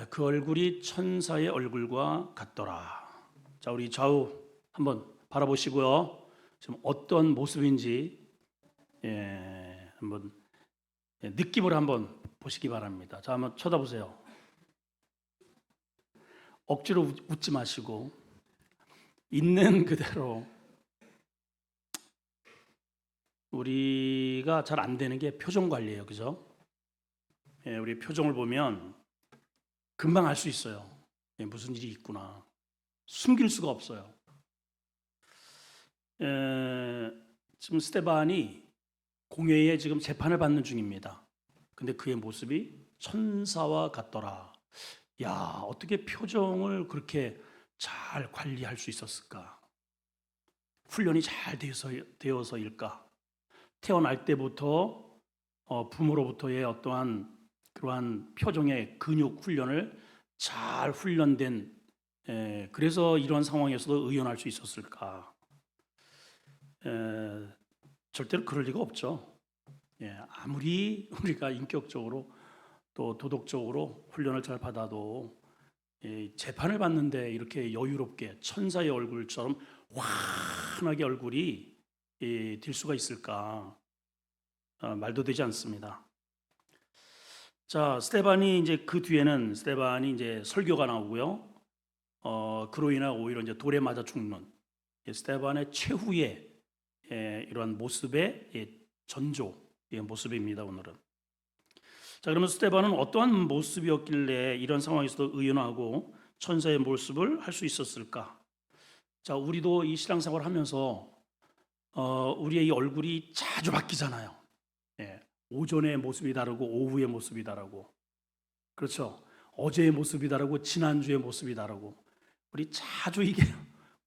그 얼굴이 천사의 얼굴과 같더라. 자, 우리 좌우 한번 바라보시고요. 지금 어떤 모습인지 한번 느낌을 한번 보시기 바랍니다. 자, 한번 쳐다보세요. 억지로 웃지 마시고 있는 그대로. 우리가 잘 안 되는 게 표정 관리예요, 그죠? 우리 표정을 보면 금방 알 수 있어요. 무슨 일이 있구나. 숨길 수가 없어요. 지금 스데반이 공회에 지금 재판을 받는 중입니다. 근데 그의 모습이 천사와 같더라. 야, 어떻게 표정을 그렇게 잘 관리할 수 있었을까? 훈련이 잘 되어서일까? 태어날 때부터 부모로부터의 어떠한 그러한 표정의 근육 훈련을 잘 훈련된, 그래서 이런 상황에서도 의연할 수 있었을까? 절대로 그럴 리가 없죠. 아무리 우리가 인격적으로 또 도덕적으로 훈련을 잘 받아도 재판을 받는데 이렇게 여유롭게 천사의 얼굴처럼 환하게 얼굴이 될 수가 있을까? 말도 되지 않습니다. 자, 스데반이 이제 그 뒤에는 스데반이 이제 설교가 나오고요. 그로 인해 오히려 이제 돌에 맞아 죽는 스데반의 최후의 이러한 모습의 전조 모습입니다, 오늘은. 자, 그러면 스데반은 어떠한 모습이었길래 이런 상황에서도 의연하고 천사의 모습을 할 수 있었을까? 자, 우리도 이 신앙생활을 하면서 우리의 이 얼굴이 자주 바뀌잖아요. 오전의 모습이 다르고 오후의 모습이 다르고, 그렇죠? 어제의 모습이 다르고 지난주의 모습이 다르고, 우리 자주 이게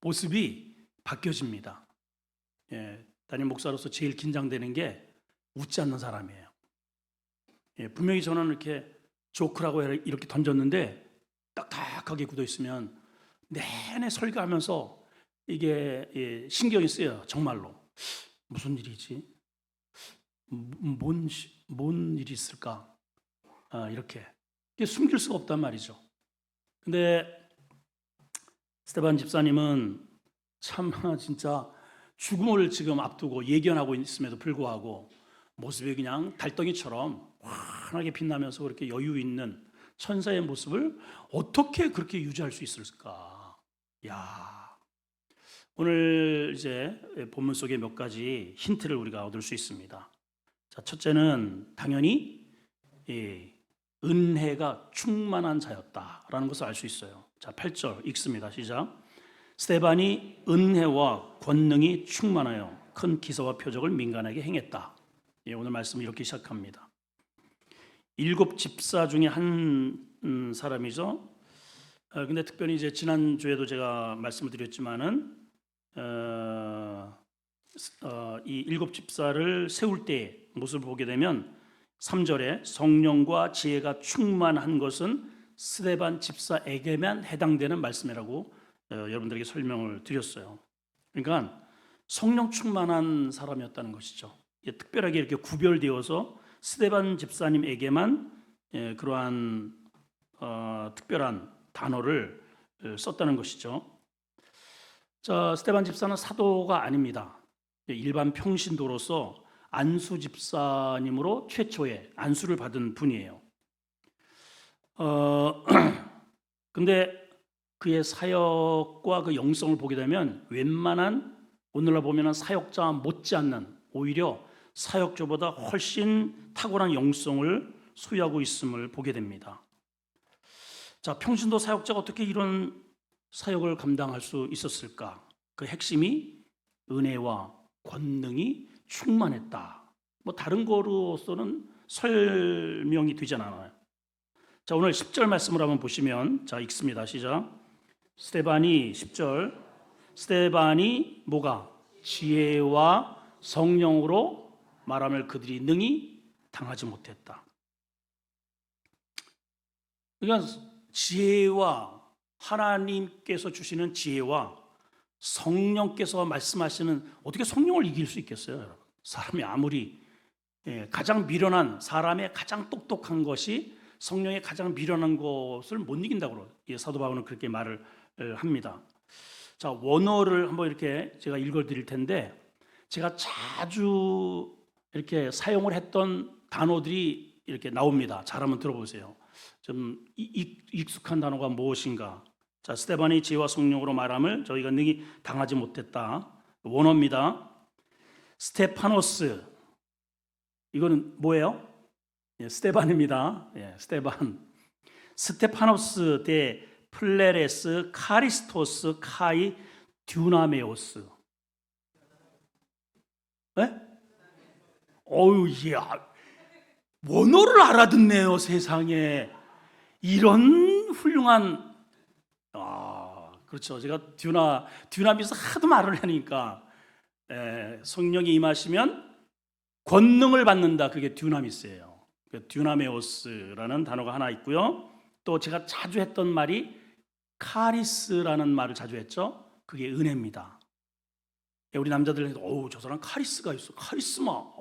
모습이 바뀌어집니다. 담임 목사로서 제일 긴장되는 게 웃지 않는 사람이에요. 분명히 저는 이렇게 조크라고 이렇게 던졌는데 딱딱하게 굳어 있으면 내내 설교하면서 이게 신경이 쓰여요. 정말로 무슨 일이지? 뭔 일이 있을까? 이렇게 숨길 수가 없단 말이죠. 근데 스데반 집사님은 참 진짜 죽음을 지금 앞두고 예견하고 있음에도 불구하고 모습이 그냥 달덩이처럼 환하게 빛나면서 그렇게 여유 있는 천사의 모습을 어떻게 그렇게 유지할 수 있을까? 야, 오늘 이제 본문 속에 몇 가지 힌트를 우리가 얻을 수 있습니다. 자, 첫째는 당연히 은혜가 충만한 자였다라는 것을 알 수 있어요. 자, 8절 읽습니다. 시작. 스데반이 은혜와 권능이 충만하여 큰 기사와 표적을 민간에게 행했다. 오늘 말씀을 이렇게 시작합니다. 7 집사 중에 한 사람이죠. 근데 특별히 이제 지난주에도 제가 말씀을 드렸지만은 이 7 집사를 세울 때의 모습을 보게 되면 3절에 성령과 지혜가 충만한 것은 스데반 집사에게만 해당되는 말씀이라고 여러분들에게 설명을 드렸어요. 그러니까 성령 충만한 사람이었다는 것이죠. 특별하게 이렇게 구별되어서 스데반 집사님에게만 그러한 특별한 단어를 썼다는 것이죠. 자, 스데반 집사는 사도가 아닙니다. 일반 평신도로서 안수 집사님으로 최초의 안수를 받은 분이에요. 근데 그의 사역과 그 영성을 보게 되면 웬만한 오늘날 보면 사역자와 못지않는, 오히려 사역자보다 훨씬 탁월한 영성을 소유하고 있음을 보게 됩니다. 자, 평신도 사역자가 어떻게 이런 사역을 감당할 수 있었을까? 그 핵심이 은혜와 권능이 충만했다. 뭐 다른 거로서는 설명이 되지 않아요. 자, 오늘 10절 말씀을 한번 보시면, 자, 읽습니다. 시작. 스데반이 10절, 스데반이 뭐가? 지혜와 성령으로 말함을 그들이 능히 당하지 못했다. 그러니까 지혜와 하나님께서 주시는 지혜와 성령께서 말씀하시는, 어떻게 성령을 이길 수 있겠어요, 여러분? 사람이 아무리 가장 미련한 사람의 가장 똑똑한 것이 성령의 가장 미련한 것을 못 이긴다고 사도 바울은 그렇게 말을 합니다. 자, 원어를 한번 이렇게 제가 읽어드릴 텐데, 제가 자주 이렇게 사용을 했던 단어들이 이렇게 나옵니다. 잘 한번 들어보세요. 좀 익숙한 단어가 무엇인가? 자, 스데반이 지혜와 성령으로 말함을 저희가 능히 당하지 못했다. 원어입니다. 스테파노스, 이거는 뭐예요? 예, 스테반입니다. 예, 스테반. 스테파노스 대 플레레스 카리스토스 카이 듀나메오스. 예? 어우, 야, 원어를 알아듣네요, 세상에. 이런 훌륭한, 그렇죠. 제가 듀나미스 하도 말을 하니까, 성령이 임하시면 권능을 받는다. 그게 듀나미스예요. 듀나메오스라는 단어가 하나 있고요. 또 제가 자주 했던 말이 카리스라는 말을 자주 했죠. 그게 은혜입니다. 우리 남자들은 어우, 저 사람 카리스가 있어. 카리스마.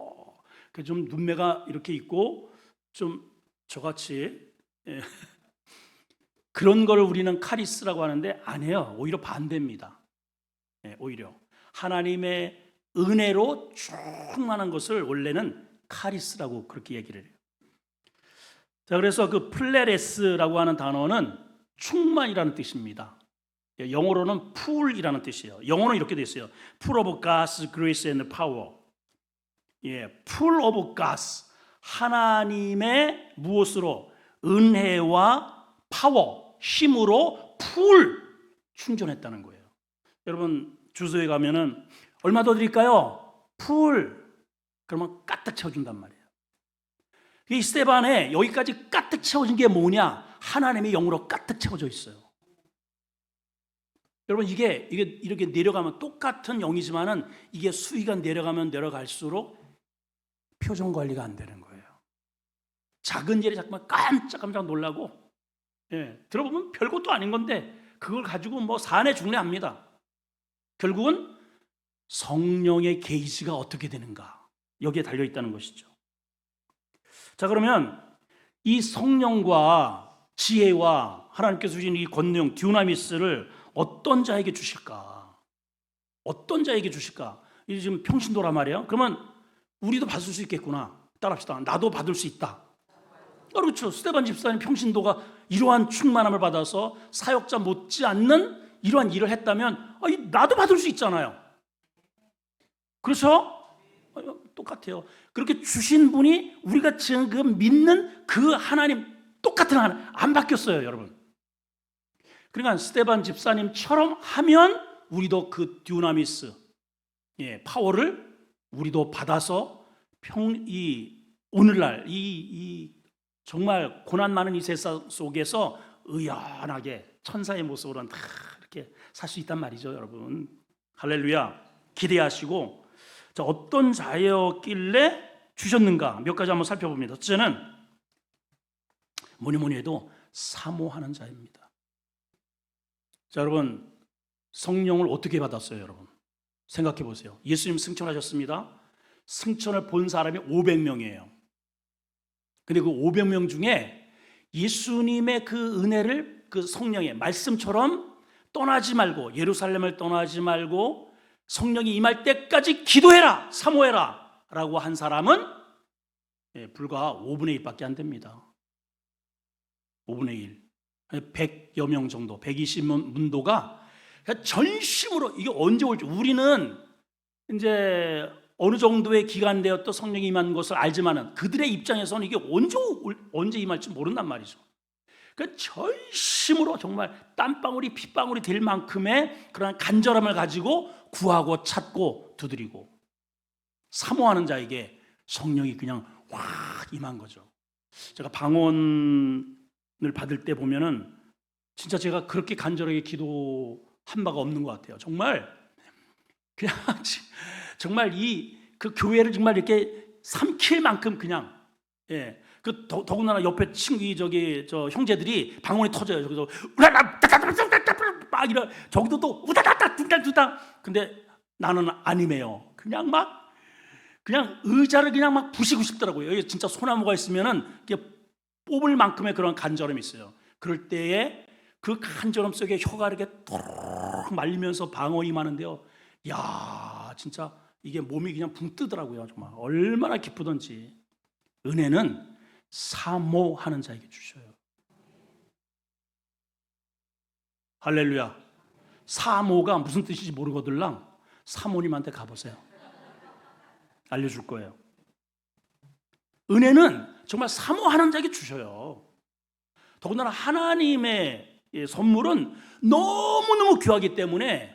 좀 눈매가 이렇게 있고 좀 저같이, 그런 걸 우리는 카리스라고 하는데 아니에요. 오히려 반대입니다. 오히려 하나님의 은혜로 충만한 것을 원래는 카리스라고 그렇게 얘기를 해요. 자, 그래서 그 플레레스라고 하는 단어는 충만이라는 뜻입니다. 영어로는 풀이라는 뜻이에요. 영어는 이렇게 돼 있어요. Full of God's grace and power. Full of God's, 하나님의 무엇으로? 은혜와 파워, 힘으로 풀 충전했다는 거예요. 여러분 주소에 가면은 얼마 더 드릴까요? 풀. 그러면 가득 채워준단 말이에요. 이 스데반에 여기까지 가득 채워진 게 뭐냐? 하나님의 영으로 가득 채워져 있어요. 여러분 이게 이렇게 내려가면 똑같은 영이지만은 이게 수위가 내려가면 내려갈수록 표정 관리가 안 되는 거예요. 작은 일에 자꾸만 깜짝깜짝 놀라고, 들어보면 별것도 아닌 건데 그걸 가지고 뭐 사내 중래합니다. 결국은 성령의 게이지가 어떻게 되는가, 여기에 달려 있다는 것이죠. 자, 그러면 이 성령과 지혜와 하나님께서 주신 이 권능 듀나미스를 어떤 자에게 주실까? 어떤 자에게 주실까? 이게 지금 평신도란 말이에요. 그러면 우리도 받을 수 있겠구나. 따라합시다. 나도 받을 수 있다. 그렇죠. 스데반 집사님 평신도가 이러한 충만함을 받아서 사역자 못지않는 이러한 일을 했다면 나도 받을 수 있잖아요. 그렇죠? 똑같아요. 그렇게 주신 분이 우리가 지금 믿는 그 하나님, 똑같은 하나님, 안 바뀌었어요, 여러분. 그러니까 스데반 집사님처럼 하면 우리도 그 듀나미스, 파워를 우리도 받아서 오늘날 이 정말 고난 많은 이 세상 속에서 의연하게 천사의 모습으로 다 이렇게 살 수 있단 말이죠, 여러분. 할렐루야. 기대하시고, 자, 어떤 자였길래 주셨는가 몇 가지 한번 살펴봅니다. 첫째는 뭐니 해도 사모하는 자입니다. 자, 여러분 성령을 어떻게 받았어요? 여러분 생각해 보세요. 예수님 승천하셨습니다. 승천을 본 사람이 500명이에요. 근데 그 500명 중에 예수님의 그 은혜를, 그 성령의 말씀처럼 떠나지 말고, 예루살렘을 떠나지 말고 성령이 임할 때까지 기도해라, 사모해라 라고 한 사람은 불과 5분의 1밖에 안 됩니다. 5분의 1. 100여 명 정도, 120문도가 전심으로, 이게 언제 올지, 우리는 이제 어느 정도의 기간 되었던 성령이 임한 것을 알지만은 그들의 입장에서는 이게 언제 임할지 모른단 말이죠. 그 전심으로 정말 땀방울이 핏방울이 될 만큼의 그런 간절함을 가지고 구하고 찾고 두드리고 사모하는 자에게 성령이 그냥 확 임한 거죠. 제가 방언을 받을 때 보면은 진짜 제가 그렇게 간절하게 기도한 바가 없는 것 같아요. 정말 그냥 정말 그 교회를 정말 이렇게 삼킬 만큼 그냥, 더군다나 옆에 저 형제들이 방언이 터져요. 그래서 우라라 막 이런, 저기도 또 우다다다 두다. 근데 나는 아니매요. 그냥 의자를 그냥 막 부시고 싶더라고요. 여기 진짜 소나무가 있으면은 이렇게 뽑을 만큼의 그런 간절함이 있어요. 그럴 때에 그 간절함 속에 혀가 이렇게 또록 말리면서 방언이 임하는데요. 야, 진짜 이게 몸이 그냥 붕 뜨더라고요. 정말 얼마나 기쁘던지. 은혜는 사모하는 자에게 주셔요. 할렐루야. 사모가 무슨 뜻인지 모르거들랑 사모님한테 가보세요. 알려줄 거예요. 은혜는 정말 사모하는 자에게 주셔요. 더군다나 하나님의 선물은 너무너무 귀하기 때문에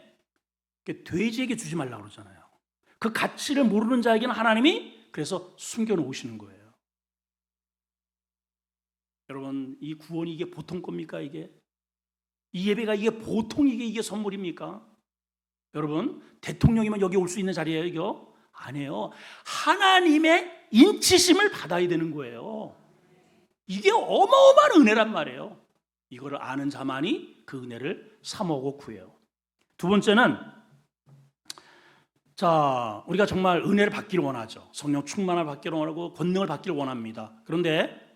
돼지에게 주지 말라고 그러잖아요. 그 가치를 모르는 자에게는 하나님이 그래서 숨겨놓으시는 거예요. 여러분, 이 구원이 이게 보통 겁니까? 이 예배가 이게 보통 이게 선물입니까? 여러분, 대통령이면 여기 올 수 있는 자리예요, 이거? 아니에요. 하나님의 인치심을 받아야 되는 거예요. 이게 어마어마한 은혜란 말이에요. 이거를 아는 자만이 그 은혜를 사모하고 구해요. 두 번째는, 자, 우리가 정말 은혜를 받기를 원하죠. 성령 충만을 받기를 원하고 권능을 받기를 원합니다. 그런데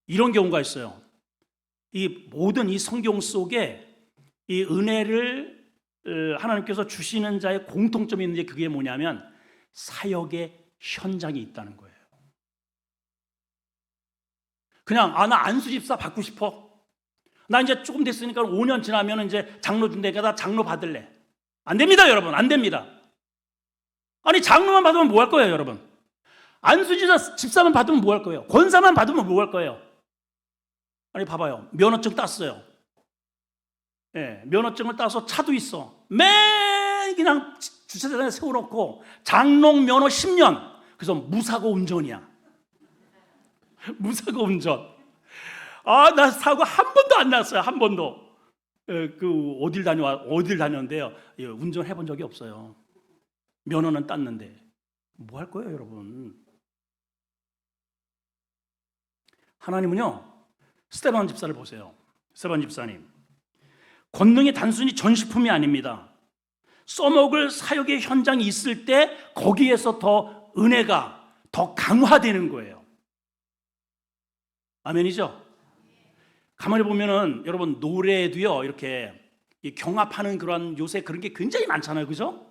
이런 경우가 있어요. 이 모든 이 성경 속에 이 은혜를 하나님께서 주시는 자의 공통점이 있는데 그게 뭐냐면 사역의 현장이 있다는 거예요. 그냥 나 안수집사 받고 싶어. 나 이제 조금 됐으니까 5년 지나면 이제 장로 준다니까 나 장로 받을래. 안 됩니다, 여러분. 안 됩니다. 아니, 장로만 받으면 뭐 할 거예요, 여러분? 안수집사만 받으면 뭐 할 거예요? 권사만 받으면 뭐 할 거예요? 아니, 봐봐요. 면허증 땄어요. 예, 면허증을 따서 차도 있어. 매일 그냥 주차장에 세워놓고 장롱 면허 10년. 그래서 무사고 운전이야. 무사고 운전. 나 사고 한 번도 안 났어요. 한 번도. 어딜 다녔는데요. 운전해 본 적이 없어요. 면허는 땄는데 뭐 할 거예요, 여러분? 하나님은요, 스데반 집사를 보세요. 스데반 집사님, 권능이 단순히 전시품이 아닙니다. 써먹을 사역의 현장이 있을 때 거기에서 더 은혜가 더 강화되는 거예요. 아멘이죠? 가만히 보면은 여러분, 노래도요, 이렇게 경합하는 그런 요새 그런 게 굉장히 많잖아요, 그죠?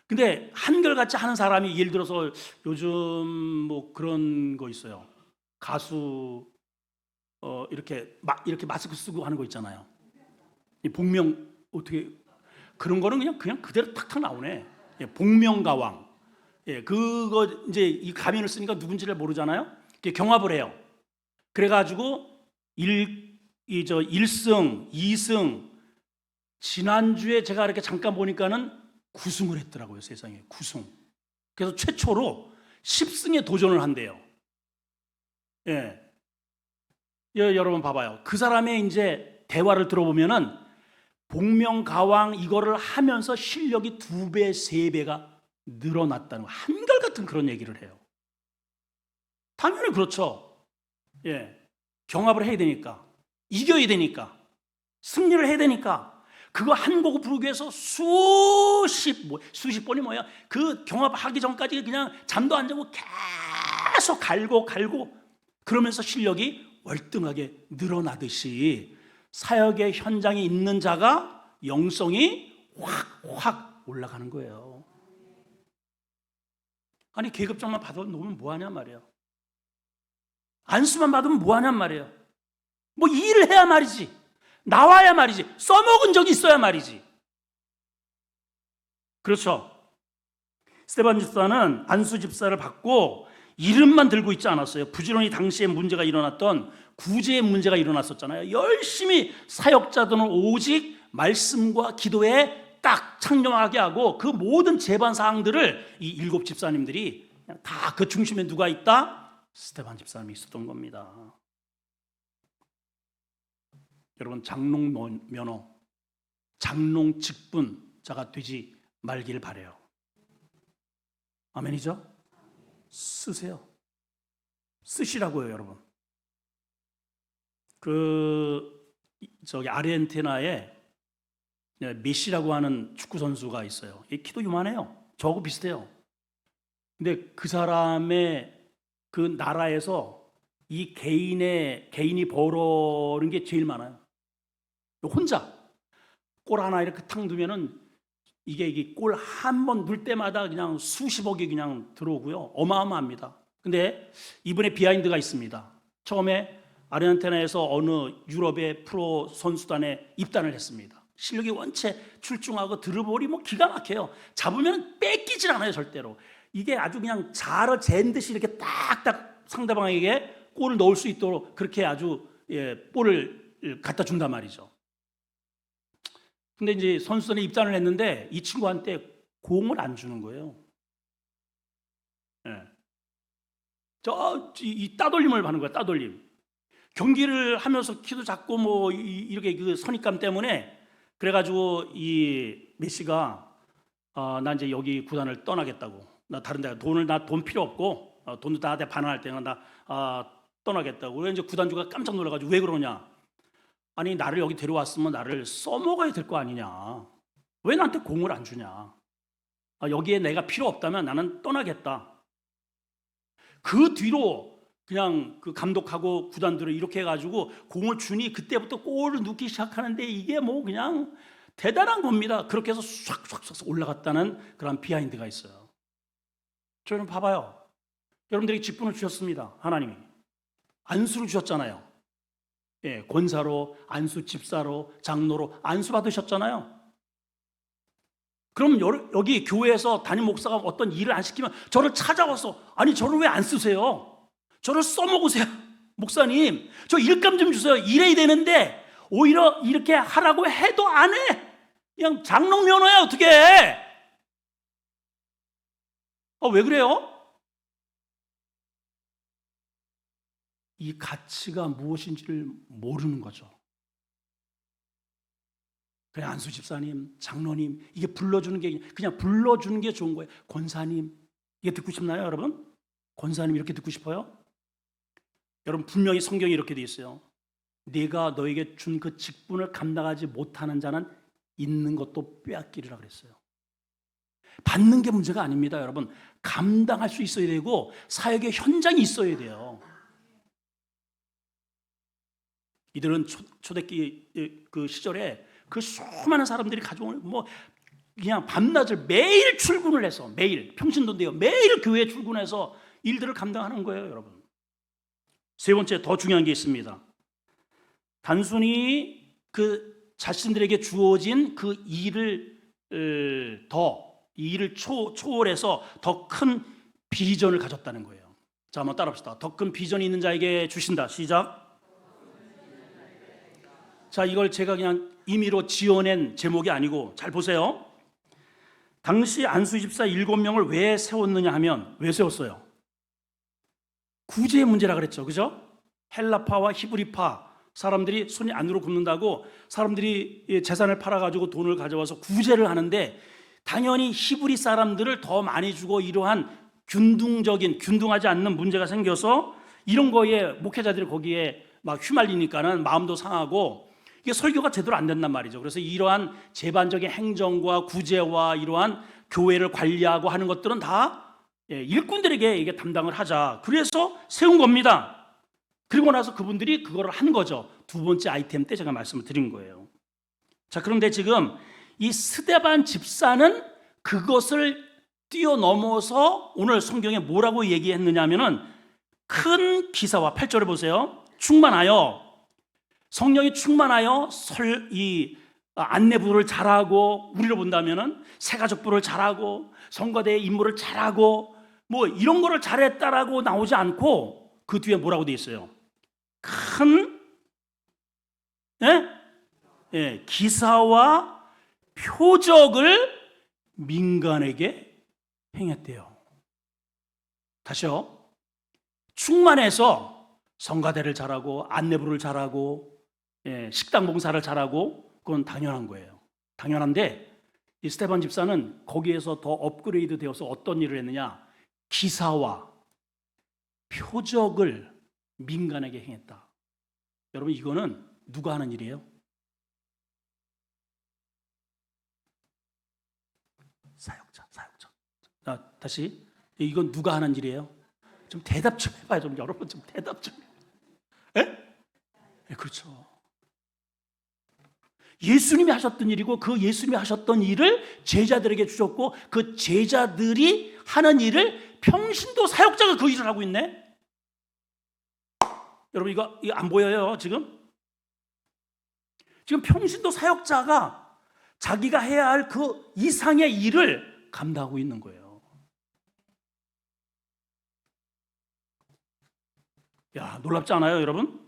근데 한결같이 하는 사람이, 예를 들어서 요즘 뭐 그런 거 있어요. 가수 이렇게 마스크 쓰고 하는 거 있잖아요. 이 복면 어떻게 그런 거는 그냥 그대로 탁탁 나오네. 복면가왕. 그거 이제 이 가면을 쓰니까 누군지를 모르잖아요. 경합을 해요. 그래가지고 1승, 2승. 지난주에 제가 이렇게 잠깐 보니까는 9승을 했더라고요, 세상에. 9승. 그래서 최초로 10승에 도전을 한대요. 여러분 봐봐요. 그 사람의 이제 대화를 들어보면은 복명가왕 이거를 하면서 실력이 2배, 3배가 늘어났다는 거. 한결같은 그런 얘기를 해요. 당연히 그렇죠. 경합을 해야 되니까, 이겨야 되니까, 승리를 해야 되니까. 그거 한 곡을 부르기 위해서 수십 번이 뭐야? 그 경합하기 전까지 그냥 잠도 안 자고 계속 갈고 그러면서 실력이 월등하게 늘어나듯이 사역의 현장에 있는 자가 영성이 확 올라가는 거예요. 아니, 계급장만 받아놓으면 뭐하냔 말이에요. 안수만 받으면 뭐하냔 말이에요. 뭐 일을 해야 말이지. 나와야 말이지. 써먹은 적이 있어야 말이지. 그렇죠. 스데반 집사는 안수 집사를 받고 이름만 들고 있지 않았어요. 부지런히 당시에 문제가 일어났던 구제의 문제가 일어났었잖아요. 열심히 사역자들은 오직 말씀과 기도에 딱 창념하게 하고 그 모든 제반 사항들을 이 7 집사님들이 다 그 중심에 누가 있다? 스데반 집사님이 있었던 겁니다. 여러분, 장롱 면허, 장롱 직분자가 되지 말기를 바라요. 아멘이죠? 쓰세요. 쓰시라고요, 여러분. 아르헨티나에 메시라고 하는 축구 선수가 있어요. 키도 요만해요. 저하고 비슷해요. 근데 그 사람의 그 나라에서 이 개인이 벌어는 게 제일 많아요. 혼자 골 하나 이렇게 탕 두면은 이게 골 한 번 넣을 때마다 그냥 수십억이 그냥 들어오고요. 어마어마합니다. 근데 이번에 비하인드가 있습니다. 처음에 아르헨티나에서 어느 유럽의 프로 선수단에 입단을 했습니다. 실력이 원체 출중하고 드리블이 뭐 기가 막혀요. 잡으면 뺏기질 않아요, 절대로. 이게 아주 그냥 자러 잰 듯이 이렇게 딱딱 상대방에게 골을 넣을 수 있도록 그렇게 아주 볼을 갖다 준단 말이죠. 근데 이제 선수단에 입단을 했는데 이 친구한테 공을 안 주는 거예요. 예. 이 따돌림을 하는 거야, 따돌림. 경기를 하면서 키도 작고 뭐 이렇게 그 선입감 때문에 그래가지고 이 메시가 나 이제 여기 구단을 떠나겠다고. 나 다른 데 돈 필요 없고 돈도 다 반환할 때는 나 떠나겠다고. 그래서 이제 구단주가 깜짝 놀라가지고 왜 그러냐? 아니 나를 여기 데려왔으면 나를 써먹어야 될 거 아니냐? 왜 나한테 공을 안 주냐? 여기에 내가 필요 없다면 나는 떠나겠다. 그 뒤로 그냥 그 감독하고 구단들을 이렇게 해가지고 공을 주니 그때부터 골을 넣기 시작하는데 이게 뭐 그냥 대단한 겁니다. 그렇게 해서 싹싹싹 올라갔다는 그런 비하인드가 있어요. 저는 봐봐요. 여러분들에게 직분을 주셨습니다. 하나님이 안수를 주셨잖아요. 예, 권사로, 안수 집사로, 장로로 안수 받으셨잖아요. 그럼 여기 교회에서 담임 목사가 어떤 일을 안 시키면 저를 찾아와서 아니 저를 왜 안 쓰세요? 저를 써먹으세요. 목사님 저 일감 좀 주세요. 일해야 되는데 오히려 이렇게 하라고 해도 안 해. 그냥 장롱 면허야 어떻게 해? 왜 그래요? 이 가치가 무엇인지를 모르는 거죠. 그래 안수 집사님, 장로님 이게 불러주는 게 그냥 불러주는 게 좋은 거예요. 권사님 이게 듣고 싶나요, 여러분? 권사님 이렇게 듣고 싶어요? 여러분 분명히 성경에 이렇게 돼 있어요. 내가 너에게 준 그 직분을 감당하지 못하는 자는 있는 것도 빼앗기리라 그랬어요. 받는 게 문제가 아닙니다, 여러분. 감당할 수 있어야 되고 사역의 현장이 있어야 돼요. 이들은 초대기 그 시절에 그 수많은 사람들이 가져온 뭐 그냥 밤낮을 매일 출근을 해서 매일 평신도인데요. 매일 교회에 출근해서 일들을 감당하는 거예요, 여러분. 세 번째 더 중요한 게 있습니다. 단순히 그 자신들에게 주어진 그 일을 초월해서 더 큰 비전을 가졌다는 거예요. 자, 한번 따라합시다. 더 큰 비전이 있는 자에게 주신다. 시작. 자, 이걸 제가 그냥 임의로 지어낸 제목이 아니고 잘 보세요. 당시 안수 집사 7명을 왜 세웠느냐 하면 왜 세웠어요? 구제의 문제라 그랬죠. 그죠? 헬라파와 히브리파 사람들이 손이 안으로 굽는다고 사람들이 재산을 팔아가지고 돈을 가져와서 구제를 하는데 당연히 히브리 사람들을 더 많이 주고 이러한 균등하지 않는 문제가 생겨서 이런 거에 목회자들이 거기에 막 휘말리니까는 마음도 상하고 이게 설교가 제대로 안 된단 말이죠. 그래서 이러한 제반적인 행정과 구제와 이러한 교회를 관리하고 하는 것들은 다 일꾼들에게 이게 담당을 하자. 그래서 세운 겁니다. 그리고 나서 그분들이 그거를 한 거죠. 두 번째 아이템 때 제가 말씀을 드린 거예요. 자, 그런데 지금 이 스데반 집사는 그것을 뛰어넘어서 오늘 성경에 뭐라고 얘기했느냐 하면은 큰 기사와 8절에 보세요. 충만하여 성령이 충만하여 이 안내부를 잘하고 우리로 본다면은 새가족부를 잘하고 성가대의 임무를 잘하고 뭐 이런 거를 잘했다라고 나오지 않고 그 뒤에 뭐라고 돼 있어요? 큰 기사와 표적을 민간에게 행했대요. 다시요. 충만해서 성가대를 잘하고 안내부를 잘하고 식당 봉사를 잘하고 그건 당연한 거예요. 당연한데 이 스데반 집사는 거기에서 더 업그레이드 되어서 어떤 일을 했느냐? 기사와 표적을 민간에게 행했다. 여러분 이거는 누가 하는 일이에요? 사역자. 다시 이건 누가 하는 일이에요? 좀 대답 좀 해봐요. 좀 여러분 좀 대답 좀. 예? 예, 그렇죠. 예수님이 하셨던 일이고 그 예수님이 하셨던 일을 제자들에게 주셨고 그 제자들이 하는 일을 평신도 사역자가 그 일을 하고 있네. 여러분 이거 안 보여요 지금? 지금 평신도 사역자가 자기가 해야 할 그 이상의 일을 감당하고 있는 거예요. 야, 놀랍지 않아요 여러분?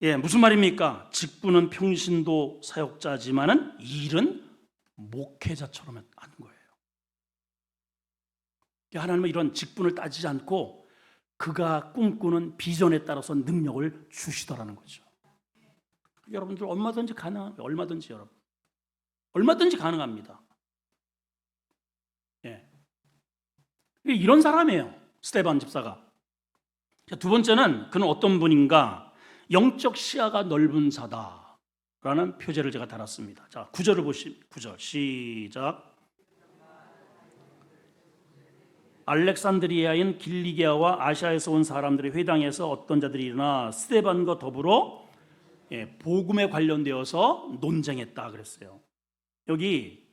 예, 무슨 말입니까? 직분은 평신도 사역자지만은 일은 목회자처럼 하는 거예요. 하나님은 이런 직분을 따지지 않고 그가 꿈꾸는 비전에 따라서 능력을 주시더라는 거죠. 여러분들 얼마든지 가능합니다. 얼마든지 여러분. 얼마든지 가능합니다. 예. 이런 사람이에요. 스데반 집사가. 두 번째는 그는 어떤 분인가? 영적 시야가 넓은 자다라는 표제를 제가 달았습니다. 자, 9절을 보시면 9절 시작. 알렉산드리아인 길리기아와 아시아에서 온 사람들의 회당에서 어떤 자들이 일어나 스데반과 더불어 복음에 관련되어서 논쟁했다 그랬어요. 여기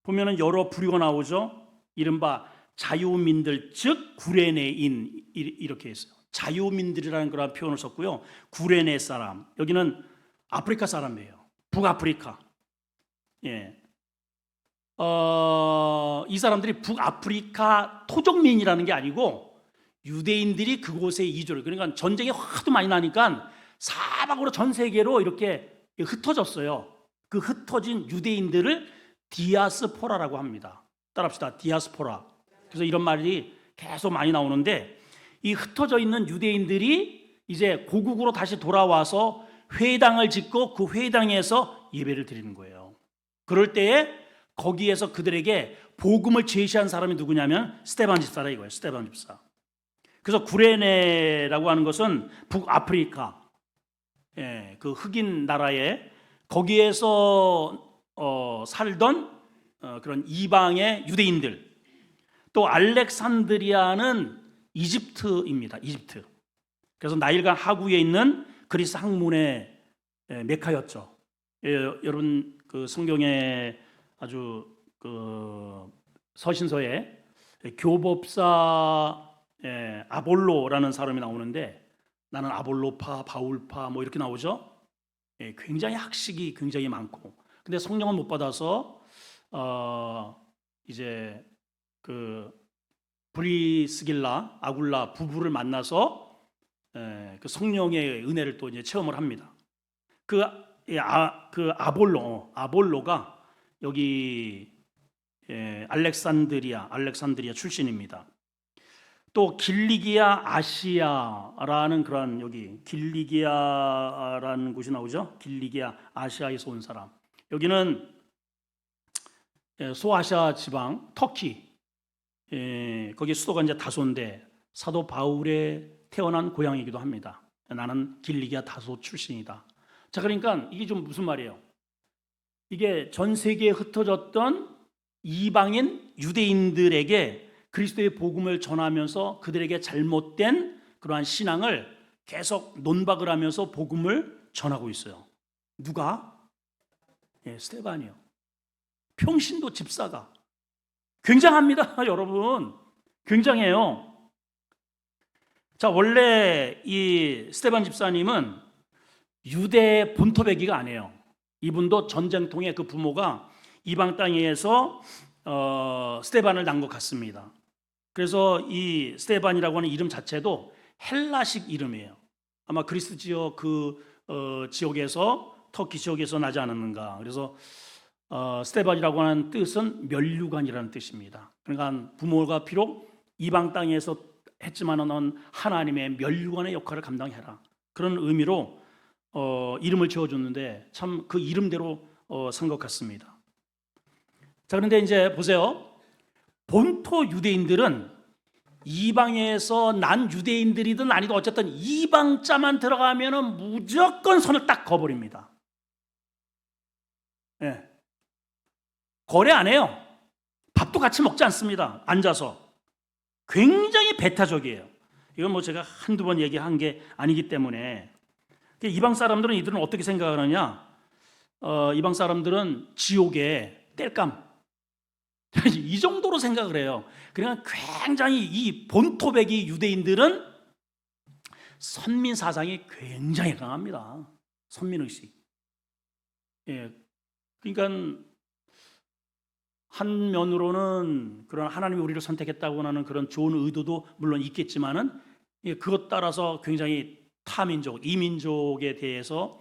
보면은 여러 부류가 나오죠. 이른바 자유민들 즉 구레네인 이렇게 했어요. 자유민들이라는 그런 표현을 썼고요. 구레네 사람, 여기는 아프리카 사람이에요. 북아프리카. 예. 이 사람들이 북아프리카 토종민이라는 게 아니고 유대인들이 그곳에 이주를, 그러니까 전쟁이 하도 많이 나니까 사방으로 전 세계로 이렇게 흩어졌어요. 그 흩어진 유대인들을 디아스포라라고 합니다. 따라합시다. 디아스포라. 그래서 이런 말이 계속 많이 나오는데 이 흩어져 있는 유대인들이 이제 고국으로 다시 돌아와서 회당을 짓고 그 회당에서 예배를 드리는 거예요. 그럴 때에 거기에서 그들에게 복음을 제시한 사람이 누구냐면 스데반 집사라 이거예요. 스데반 집사. 그래서 구레네라고 하는 것은 북아프리카, 그 흑인 나라에 거기에서 살던 그런 이방의 유대인들. 또 알렉산드리아는 이집트입니다. 이집트. 그래서 나일강 하구에 있는 그리스 학문의 메카였죠. 여러분 그 성경에 아주 그 서신서에 교법사 아볼로라는 사람이 나오는데 나는 아볼로파, 바울파 뭐 이렇게 나오죠. 굉장히 학식이 굉장히 많고, 근데 성령을 못 받아서 이제 그 브리스길라, 아굴라 부부를 만나서 그 성령의 은혜를 또 이제 체험을 합니다. 그 아볼로가 여기 알렉산드리아 출신입니다. 또 길리기아 아시아라는 그런 여기 길리기아라는 곳이 나오죠. 길리기아 아시아에서 온 사람. 여기는 소아시아 지방 터키. 거기 수도가 이제 다소인데 사도 바울의 태어난 고향이기도 합니다. 나는 길리기아 다소 출신이다. 자, 그러니까 이게 좀 무슨 말이에요? 이게 전 세계에 흩어졌던 이방인 유대인들에게 그리스도의 복음을 전하면서 그들에게 잘못된 그러한 신앙을 계속 논박을 하면서 복음을 전하고 있어요. 누가? 스데반이요. 평신도 집사가. 굉장합니다, 여러분. 굉장해요. 자, 원래 이 스데반 집사님은 유대 본토배기가 아니에요. 이분도 전쟁통에 그 부모가 이방 땅에서 스데반을 낳은 것 같습니다. 그래서 이 스데반이라고 하는 이름 자체도 헬라식 이름이에요. 아마 그리스 지역 그 지역에서 터키 지역에서 나지 않았는가. 그래서 스데반이라고 하는 뜻은 면류관이라는 뜻입니다. 그러니까 부모가 비록 이방 땅에서 했지만은 하나님의 면류관의 역할을 감당해라. 그런 의미로 이름을 지어줬는데 참 그 이름대로 산 것 같습니다. 자, 그런데 이제 보세요. 본토 유대인들은 이방에서 난 유대인들이든 아니든 어쨌든 이방자만 들어가면은 무조건 손을 딱 거버립니다. 거래 안 해요. 밥도 같이 먹지 않습니다. 앉아서. 굉장히 배타적이에요. 이건 뭐 제가 한두 번 얘기한 게 아니기 때문에. 이방 사람들은 이들은 어떻게 생각을 하느냐? 이방 사람들은 지옥의 땔감 이 정도로 생각을 해요. 그러니까 굉장히 이 본토백이 유대인들은 선민 사상이 굉장히 강합니다. 선민의식. 예, 그러니까 한 면으로는 그런 하나님이 우리를 선택했다고 하는 그런 좋은 의도도 물론 있겠지만은 그것 따라서 굉장히 타민족, 이민족에 대해서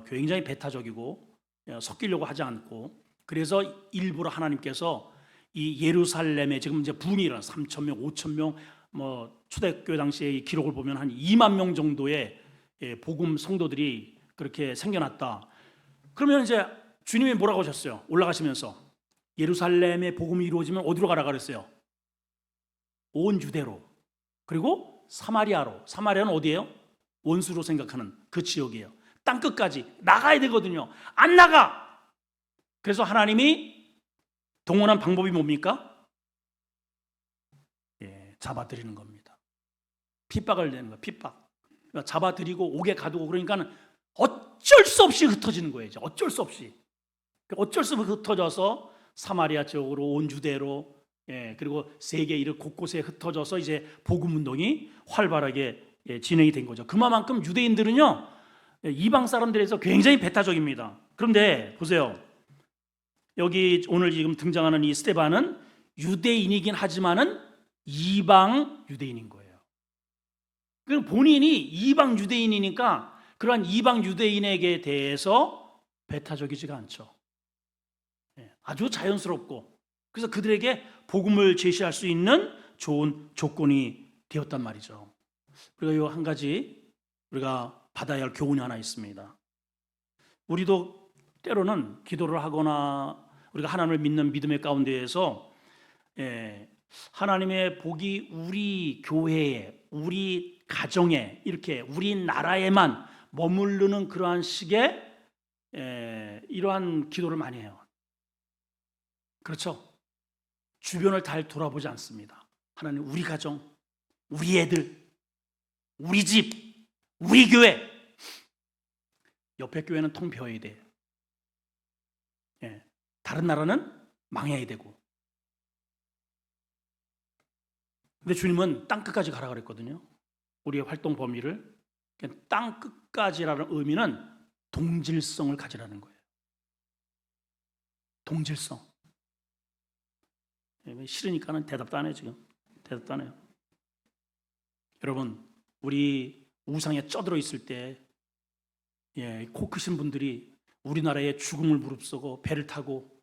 굉장히 배타적이고 섞이려고 하지 않고, 그래서 일부러 하나님께서 이 예루살렘에 지금 이제 부흥이 일어나 3천 명, 5천 명, 뭐 초대교회 당시의 기록을 보면 한 2만 명 정도의 복음 성도들이 그렇게 생겨났다. 그러면 이제 주님이 뭐라고 하셨어요? 올라가시면서 예루살렘의 복음이 이루어지면 어디로 가라 그랬어요? 온 유대로, 그리고 사마리아로. 사마리아는 어디예요? 원수로 생각하는 그 지역이에요. 땅 끝까지 나가야 되거든요. 안 나가. 그래서 하나님이 동원한 방법이 뭡니까? 잡아들이는 겁니다. 핍박을 내는 거예요. 핍박. 그러니까 잡아들이고 옥에 가두고, 그러니까 어쩔 수 없이 흩어지는 거예요. 어쩔 수 없이. 어쩔 수 없이 흩어져서 사마리아 지역으로, 온 유대로, 그리고 세계 이르 곳곳에 흩어져서 이제 복음 운동이 활발하게 진행이 된 거죠. 그만큼 유대인들은요, 이방 사람들에서 굉장히 배타적입니다. 그런데 보세요. 여기 오늘 지금 등장하는 이 스데반은 유대인이긴 하지만은 이방 유대인인 거예요. 그럼 본인이 이방 유대인이니까 그러한 이방 유대인에게 대해서 배타적이지가 않죠. 아주 자연스럽고, 그래서 그들에게 복음을 제시할 수 있는 좋은 조건이 되었단 말이죠. 우리가 한 가지 우리가 받아야 할 교훈이 하나 있습니다. 우리도 때로는 기도를 하거나 우리가 하나님을 믿는 믿음의 가운데에서 하나님의 복이 우리 교회에, 우리 가정에, 이렇게 우리 나라에만 머무르는 그러한 식의 이러한 기도를 많이 해요. 그렇죠? 주변을 잘 돌아보지 않습니다. 하나님, 우리 가정, 우리 애들, 우리 집, 우리 교회. 옆에 교회는 통 비어야 돼. 다른 나라는 망해야 되고. 근데 주님은 땅 끝까지 가라 그랬거든요. 우리의 활동 범위를. 땅 끝까지라는 의미는 동질성을 가지라는 거예요. 동질성. 싫으니까는 대답도 안 해요. 지금 대답도 안 해요. 여러분, 우리 우상에 쩌들어 있을 때 코 크신 분들이 우리나라의 죽음을 무릅쓰고 배를 타고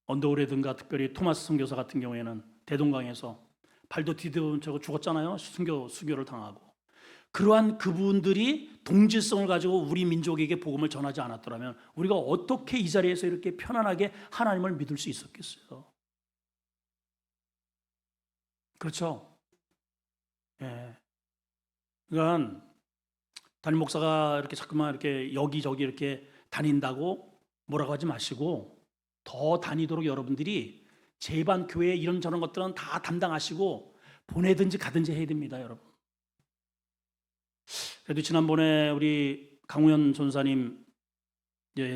언더우라든가 특별히 토마스 선교사 같은 경우에는 대동강에서 발도 디뎌본 채고 죽었잖아요. 수교를 당하고. 그러한 그분들이 동질성을 가지고 우리 민족에게 복음을 전하지 않았더라면 우리가 어떻게 이 자리에서 이렇게 편안하게 하나님을 믿을 수 있었겠어요? 그렇죠? 그러니까 담임 목사가 이렇게 자꾸만 이렇게 여기저기 이렇게 다닌다고 뭐라고 하지 마시고, 더 다니도록 여러분들이 제반 교회 이런저런 것들은 다 담당하시고 보내든지 가든지 해야 됩니다, 여러분. 그래도 지난번에 우리 강우현 전사님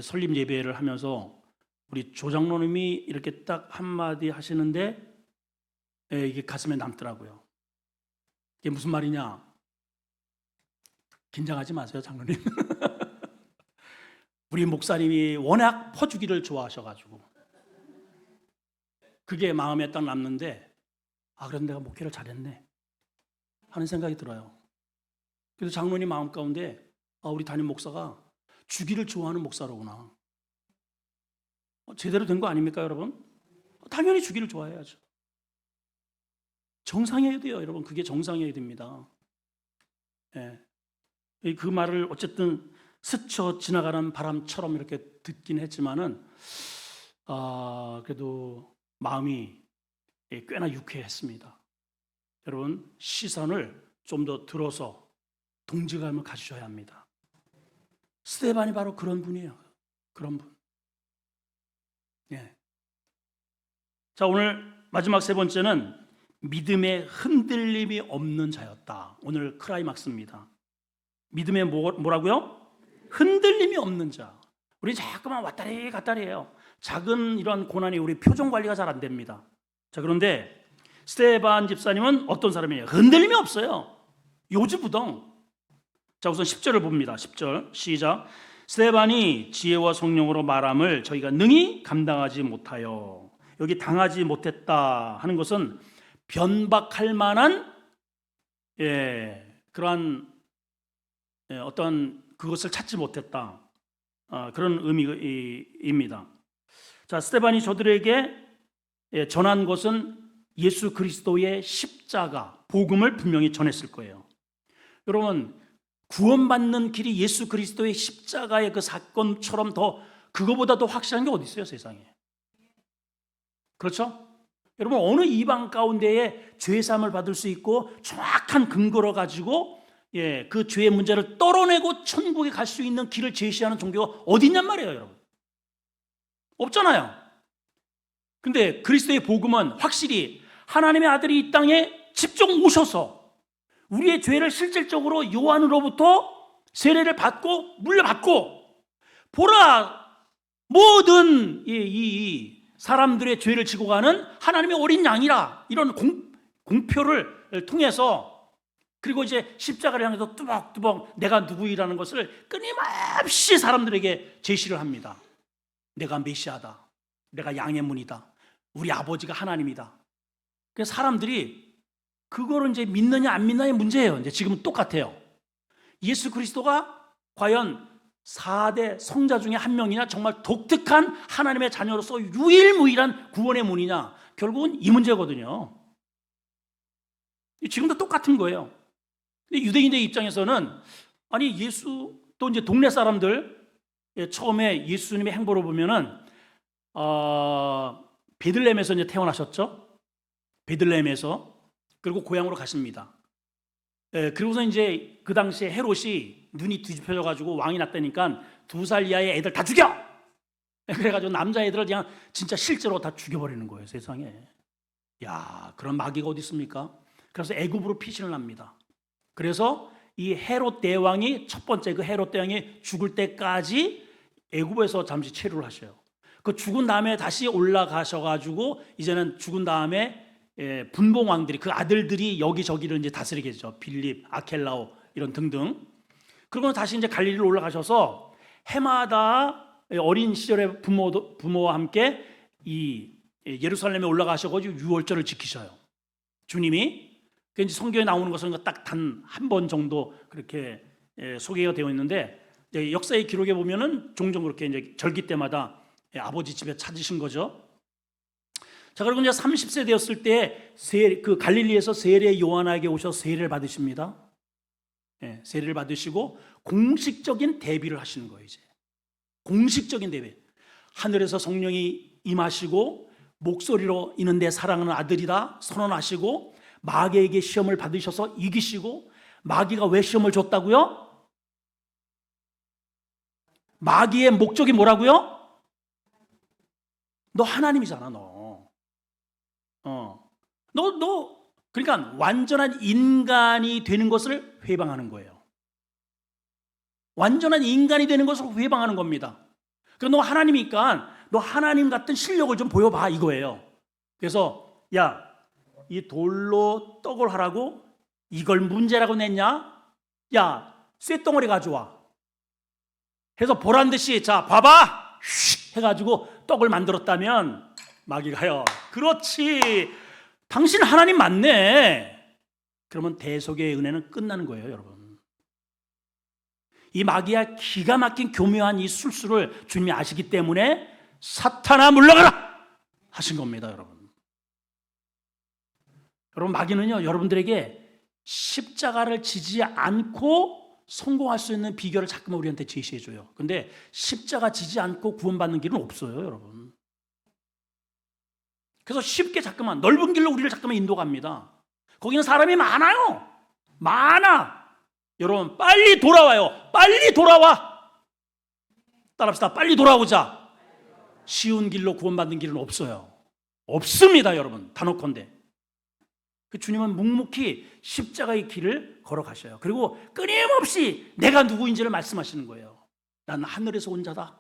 설립 예배를 하면서 우리 조장로님이 이렇게 딱 한마디 하시는데 이게 가슴에 남더라고요. 이게 무슨 말이냐? 긴장하지 마세요, 장로님. 우리 목사님이 워낙 퍼주기를 좋아하셔가지고 그게 마음에 딱 남는데, 그래도 내가 목회를 잘했네 하는 생각이 들어요. 그래서 장로님 마음 가운데 우리 담임 목사가 주기를 좋아하는 목사로구나. 제대로 된 거 아닙니까, 여러분? 당연히 주기를 좋아해야죠. 정상이어야 돼요, 여러분. 그게 정상이어야 됩니다. 그 말을 어쨌든 스쳐 지나가는 바람처럼 이렇게 듣긴 했지만은 그래도 마음이 꽤나 유쾌했습니다. 여러분, 시선을 좀 더 들어서 동지감을 가지셔야 합니다. 스데반이 바로 그런 분이에요. 그런 분. 자, 오늘 마지막 세 번째는 믿음에 흔들림이 없는 자였다. 오늘 클라이막스입니다. 믿음에 뭐라고요? 흔들림이 없는 자. 우리 자꾸만 왔다리 갔다리 해요. 작은 이런 고난이 우리 표정 관리가 잘 안 됩니다. 자, 그런데 스데반 집사님은 어떤 사람이에요? 흔들림이 없어요. 요지부동. 자, 우선 10절을 봅니다. 10절 시작. 스데반이 지혜와 성령으로 말함을 저희가 능히 감당하지 못하여. 여기 당하지 못했다 하는 것은 변박할 만한 그러한 어떤 그것을 찾지 못했다, 그런 의미입니다. 자, 스데반이 저들에게 전한 것은 예수 그리스도의 십자가 복음을 분명히 전했을 거예요. 여러분, 구원받는 길이 예수 그리스도의 십자가의 그 사건처럼 더 그거보다 더 확실한 게 어디 있어요, 세상에? 그렇죠? 여러분, 어느 이방 가운데에 죄사함을 받을 수 있고 정확한 근거로 가지고 그 죄의 문제를 떨어내고 천국에 갈 수 있는 길을 제시하는 종교가 어디 있냔 말이에요, 여러분. 없잖아요. 근데 그리스도의 복음은 확실히 하나님의 아들이 이 땅에 직접 오셔서 우리의 죄를 실질적으로 요한으로부터 세례를 받고 물려받고, 보라, 모든 이 사람들의 죄를 지고 가는 하나님의 어린 양이라, 이런 공표를 통해서, 그리고 이제 십자가를 향해서 뚜벅뚜벅 내가 누구이라는 것을 끊임없이 사람들에게 제시를 합니다. 내가 메시아다, 내가 양의 문이다, 우리 아버지가 하나님이다. 그래서 사람들이 그거를 이제 믿느냐 안 믿느냐의 문제예요. 이제 지금은 똑같아요. 예수 그리스도가 과연 4대 성자 중에 한 명이냐, 정말 독특한 하나님의 자녀로서 유일무이한 구원의 문이냐, 결국은 이 문제거든요. 지금도 똑같은 거예요. 근데 유대인의 입장에서는, 아니 예수, 또 이제 동네 사람들 처음에 예수님의 행보를 보면은 베들레헴에서 이제 태어나셨죠. 베들레헴에서. 그리고 고향으로 가십니다. 그리고서 이제 그 당시에 헤롯이 눈이 뒤집혀져 가지고 왕이 났다니까 2살 이하의 애들 다 죽여! 그래가지고 남자애들을 그냥 진짜 실제로 다 죽여버리는 거예요, 세상에. 야, 그런 마귀가 어디 있습니까? 그래서 애굽으로 피신을 합니다. 그래서 이 헤롯 대왕이, 첫 번째 그 헤롯 대왕이 죽을 때까지 애굽에서 잠시 체류를 하셔요. 그 죽은 다음에 다시 올라가셔가지고 이제는 죽은 다음에 분봉왕들이, 그 아들들이 여기저기를 이제 다스리게 되죠. 빌립, 아켈라오 이런 등등. 그리고 다시 이제 갈릴리로 올라가셔서 해마다 어린 시절에 부모와 함께 이 예루살렘에 올라가셔가지고 유월절을 지키셔요. 주님이. 그 이제 성경에 나오는 것은 딱 단 한 번 정도 그렇게 소개가 되어 있는데, 역사의 기록에 보면은 종종 그렇게 이제 절기 때마다 아버지 집에 찾으신 거죠. 자, 그리고 이제 30세 되었을 때 그 갈릴리에서 세례 요한에게 오셔서 세례를 받으십니다. 세례를 받으시고 공식적인 대비를 하시는 거예요. 이제 공식적인 대비. 하늘에서 성령이 임하시고 목소리로 이는 내 사랑하는 아들이다 선언하시고, 마귀에게 시험을 받으셔서 이기시고. 마귀가 왜 시험을 줬다고요? 마귀의 목적이 뭐라고요? 너 하나님이잖아, 너. 그러니까 완전한 인간이 되는 것을 회방하는 거예요. 완전한 인간이 되는 것을 회방하는 겁니다. 그러니까 너 하나님이니까 너 하나님 같은 실력을 좀 보여봐, 이거예요. 그래서 야, 이 돌로 떡을 하라고 이걸 문제라고 냈냐? 야, 쇳덩어리 가져와. 해서 보란 듯이, 자, 봐봐! 휙 해가지고 떡을 만들었다면 마귀가요, 그렇지, 당신 하나님 맞네. 그러면 대속의 은혜는 끝나는 거예요, 여러분. 이 마귀야 기가 막힌 교묘한 이 술수를 주님이 아시기 때문에 사탄아 물러가라 하신 겁니다, 여러분. 여러분, 마귀는요, 여러분들에게 십자가를 지지 않고 성공할 수 있는 비결을 자꾸만 우리한테 제시해줘요. 근데 십자가 지지 않고 구원받는 길은 없어요, 여러분. 그래서 쉽게 자꾸만 넓은 길로 우리를 자꾸만 인도갑니다. 거기는 사람이 많아요. 많아. 여러분, 빨리 돌아와요. 빨리 돌아와. 따라합시다. 빨리 돌아오자. 쉬운 길로 구원받는 길은 없어요. 없습니다, 여러분. 단호컨대. 그 주님은 묵묵히 십자가의 길을 걸어가셔요. 그리고 끊임없이 내가 누구인지를 말씀하시는 거예요. 난 하늘에서 온 자다.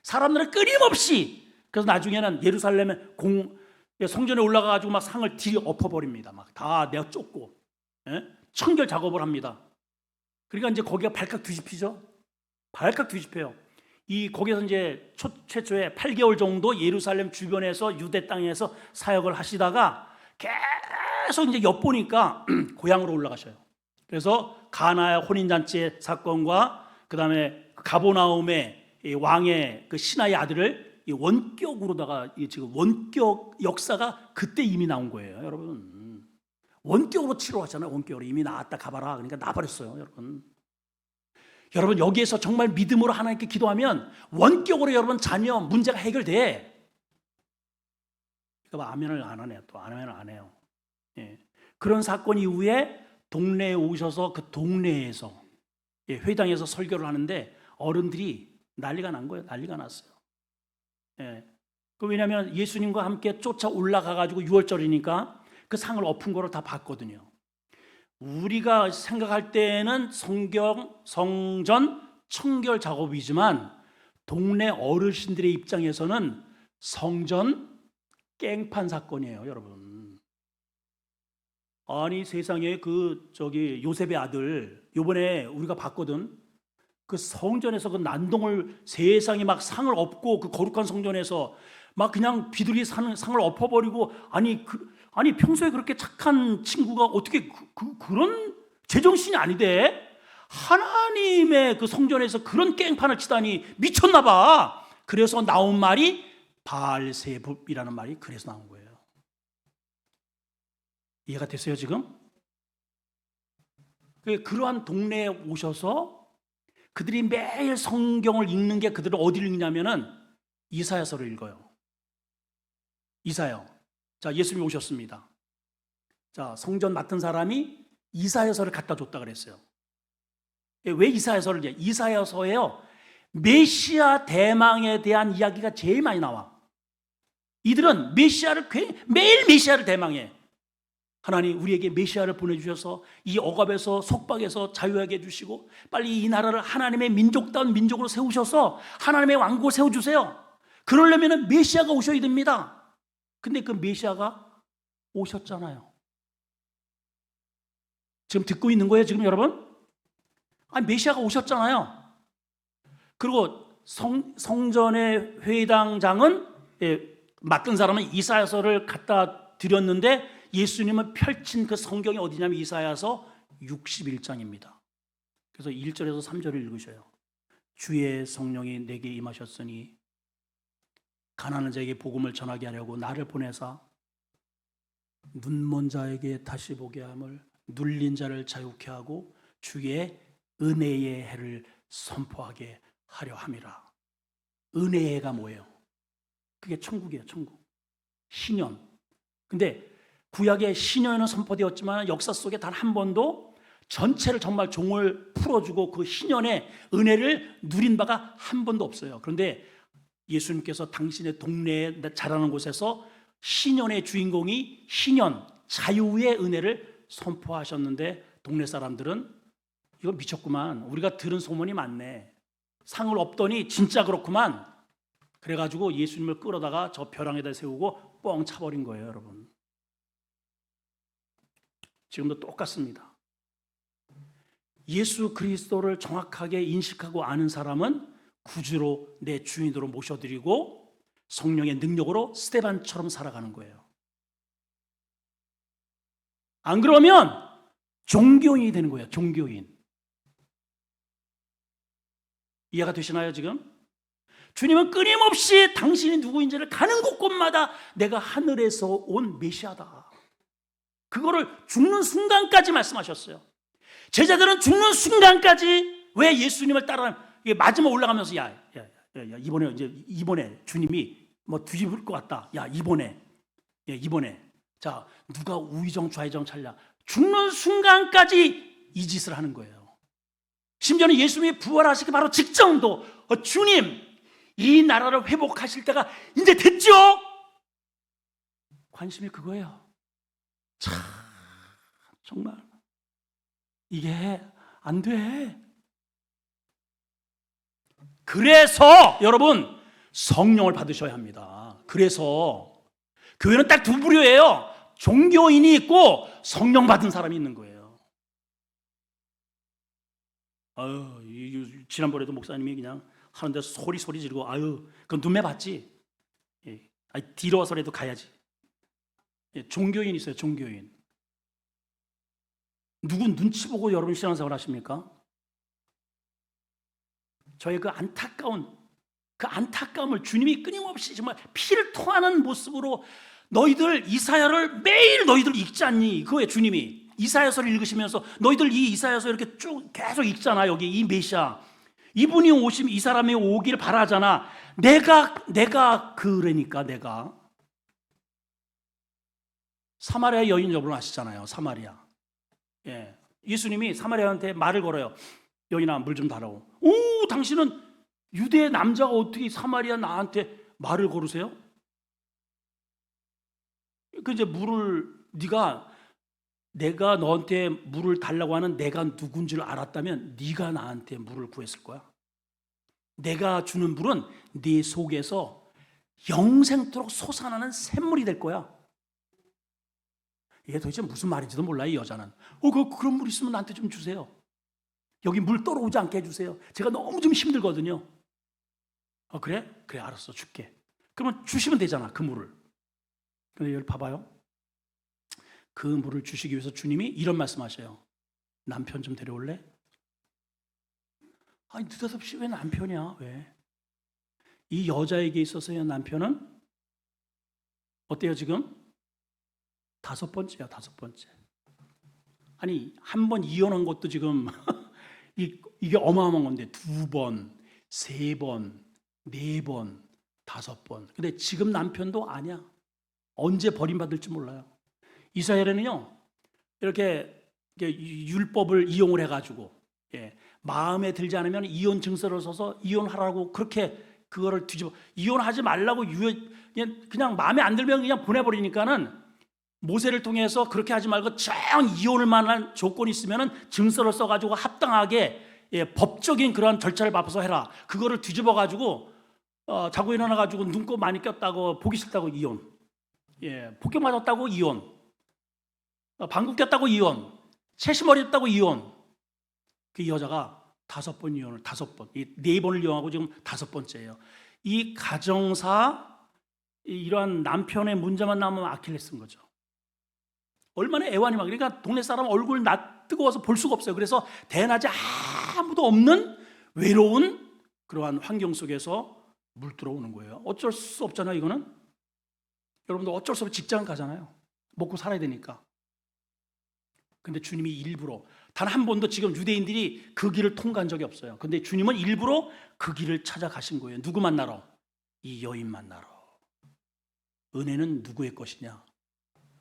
사람들은 끊임없이, 그래서 나중에는 예루살렘에 성전에 올라가가지고 막 상을 뒤 엎어버립니다. 막 다 내가 쫓고, 청결 작업을 합니다. 그러니까 이제 거기가 발칵 뒤집히죠. 발칵 뒤집혀요. 거기서 이제 최초에 8개월 정도 예루살렘 주변에서 유대 땅에서 사역을 하시다가 계속 이제 엿보니까 고향으로 올라가셔요. 그래서 가나의 혼인잔치 사건과 그 다음에 가보나움의 왕의 그 신하의 아들을 원격으로다가 지금 원격 역사가 그때 이미 나온 거예요, 여러분. 원격으로 치러왔잖아요. 원격으로 이미 나왔다 가봐라. 그러니까 나버렸어요, 여러분. 여러분, 여기에서 정말 믿음으로 하나님께 기도하면 원격으로 여러분 자녀 문제가 해결돼. 그러니까 아멘을 안 하네요. 또 아멘을 안 해요. 예. 그런 사건 이후에 동네에 오셔서 그 동네에서 회당에서 설교를 하는데 어른들이 난리가 난 거예요. 난리가 났어요. 예. 왜냐하면 예수님과 함께 쫓아 올라가가지고 6월절이니까 그 상을 엎은 거를 다 봤거든요. 우리가 생각할 때는 성전 청결 작업이지만 동네 어르신들의 입장에서는 성전 깽판 사건이에요, 여러분. 아니 세상에 요셉의 아들 요번에 우리가 봤거든. 그 성전에서 그 난동을 세상에 막 상을 엎고 그 거룩한 성전에서 막 그냥 비둘기 상을 엎어버리고 아니 평소에 그렇게 착한 친구가 어떻게 그런 제정신이 아니대? 하나님의 그 성전에서 그런 깽판을 치다니 미쳤나 봐. 그래서 나온 말이 바알세불이라는 말이 그래서 나온 거예요. 이해가 됐어요 지금? 그러한 동네에 오셔서 그들이 매일 성경을 읽는 게 그들은 어디를 읽냐면은 이사야서를 읽어요. 이사야. 자, 예수님이 오셨습니다. 자, 성전 맡은 사람이 이사야서를 갖다 줬다 그랬어요. 왜 이사야서를? 이사야서에요 메시아 대망에 대한 이야기가 제일 많이 나와. 이들은 매일 메시아를 대망해. 하나님 우리에게 메시아를 보내주셔서 이 억압에서 속박에서 자유하게 해주시고 빨리 이 나라를 하나님의 민족다운 민족으로 세우셔서 하나님의 왕국을 세워주세요. 그러려면 메시아가 오셔야 됩니다. 근데 그 메시아가 오셨잖아요. 지금 듣고 있는 거예요 지금 여러분? 메시아가 오셨잖아요. 그리고 성전의 회당장은 맡은 사람은 이사야서를 갖다 드렸는데 예수님은 펼친 그 성경이 어디냐면 이사야서 61장입니다. 그래서 1절에서 3절을 읽으셔요. 주의 성령이 내게 임하셨으니 가난한 자에게 복음을 전하게 하려고 나를 보내사 눈먼 자에게 다시 보게 함을 눌린 자를 자유케 하고 주의 은혜의 해를 선포하게 하려 함이라. 은혜의 해가 뭐예요? 그게 천국이에요. 천국. 신년. 근데 구약의 신년은 선포되었지만 역사 속에 단 한 번도 전체를 정말 종을 풀어주고 그 신년의 은혜를 누린 바가 한 번도 없어요. 그런데 예수님께서 당신의 동네에 자라는 곳에서 신년의 주인공이 신년, 자유의 은혜를 선포하셨는데 동네 사람들은 이거 미쳤구만. 우리가 들은 소문이 많네. 상을 엎더니 진짜 그렇구만. 그래가지고 예수님을 끌어다가 저 벼랑에다 세우고 뻥 차버린 거예요, 여러분. 지금도 똑같습니다. 예수 그리스도를 정확하게 인식하고 아는 사람은 구주로 내 주인으로 모셔드리고 성령의 능력으로 스데반처럼 살아가는 거예요. 안 그러면 종교인이 되는 거예요. 종교인. 이해가 되시나요 지금? 주님은 끊임없이 당신이 누구인지를 가는 곳곳마다 내가 하늘에서 온 메시아다. 그거를 죽는 순간까지 말씀하셨어요. 제자들은 죽는 순간까지 왜 예수님을 따라 마지막 올라가면서 이번에 주님이 뭐 뒤집을 것 같다. 이번에 자 누가 우의정 좌의정 찰냐. 죽는 순간까지 이 짓을 하는 거예요. 심지어는 예수님이 부활하시기 바로 직전도 주님 이 나라를 회복하실 때가 이제 됐죠? 관심이 그거예요. 참 정말 이게 안 돼. 그래서 여러분 성령을 받으셔야 합니다. 그래서 교회는 딱 두 부류예요. 종교인이 있고 성령 받은 사람이 있는 거예요. 지난번에도 목사님이 그냥 하는데 소리 지르고 그건 눈매 봤지. 뒤로 와서라도 가야지. 종교인 있어요. 종교인. 누구 눈치 보고 여러분 신앙생활 하십니까? 저의 그 안타까움을 주님이 끊임없이 정말 피를 토하는 모습으로 너희들 이사야를 매일 너희들 읽지 않니? 그거예요. 주님이 이사야서를 읽으시면서 너희들 이 이사야서 이렇게 쭉 계속 읽잖아. 여기 이 메시아 이분이 오시면 이 사람이 오길 바라잖아. 내가 그러니까 내가 사마리아 여인 여러분 아시잖아요. 사마리아. 예수님이 사마리아한테 말을 걸어요. 여인아 물 좀 달라고. 오, 당신은 유대 남자가 어떻게 사마리아 나한테 말을 걸으세요? 그 이제 물을 내가 너한테 물을 달라고 하는 내가 누군지를 알았다면 네가 나한테 물을 구했을 거야. 내가 주는 물은 네 속에서 영생토록 솟아나는 샘물이 될 거야. 이게 도대체 무슨 말인지도 몰라. 이 여자는 그런 물 있으면 나한테 좀 주세요. 여기 물 떨어오지 않게 해주세요. 제가 너무 좀 힘들거든요. 그래? 그래 알았어 줄게. 그러면 주시면 되잖아 그 물을. 근데 여기 봐봐요. 그 물을 주시기 위해서 주님이 이런 말씀하셔요. 남편 좀 데려올래? 아니 느닷없이 왜 남편이야? 왜? 이 여자에게 있어서의 남편은 어때요 지금? 5번째야 5번째. 아니 한 번 이혼한 것도 지금 이게 어마어마한 건데 2번, 3번, 4번, 5번. 근데 지금 남편도 아니야. 언제 버림받을지 몰라요. 이스라엘에는요 이렇게 율법을 이용을 해가지고 마음에 들지 않으면 이혼 증서를 써서 이혼하라고 그렇게 그거를 뒤집어 이혼하지 말라고 그냥 마음에 안 들면 그냥 보내버리니까는 모세를 통해서 그렇게 하지 말고 정 이혼을 만한 조건이 있으면은 증서를 써가지고 합당하게 법적인 그런 절차를 밟아서 해라. 그거를 뒤집어가지고 자고 일어나가지고 눈곱 많이 꼈다고 보기 싫다고 이혼. 폭격 맞았다고 이혼. 방구 꼈다고 이혼. 채심머리 했다고 이혼. 그 여자가 5번 이혼을 5번, 4번을 이혼하고 지금 5번째예요. 이 가정사 이러한 남편의 문제만 나오면 아킬레스인 거죠. 얼마나 애환이 막 그러니까 동네 사람 얼굴 뜨거워서 볼 수가 없어요. 그래서 대낮에 아무도 없는 외로운 그러한 환경 속에서 물 들어오는 거예요. 어쩔 수 없잖아요. 이거는 여러분들 어쩔 수 없이 직장 가잖아요. 먹고 살아야 되니까. 근데 주님이 일부러 단 한 번도 지금 유대인들이 그 길을 통과한 적이 없어요. 근데 주님은 일부러 그 길을 찾아가신 거예요. 누구 만나러? 이 여인 만나러. 은혜는 누구의 것이냐?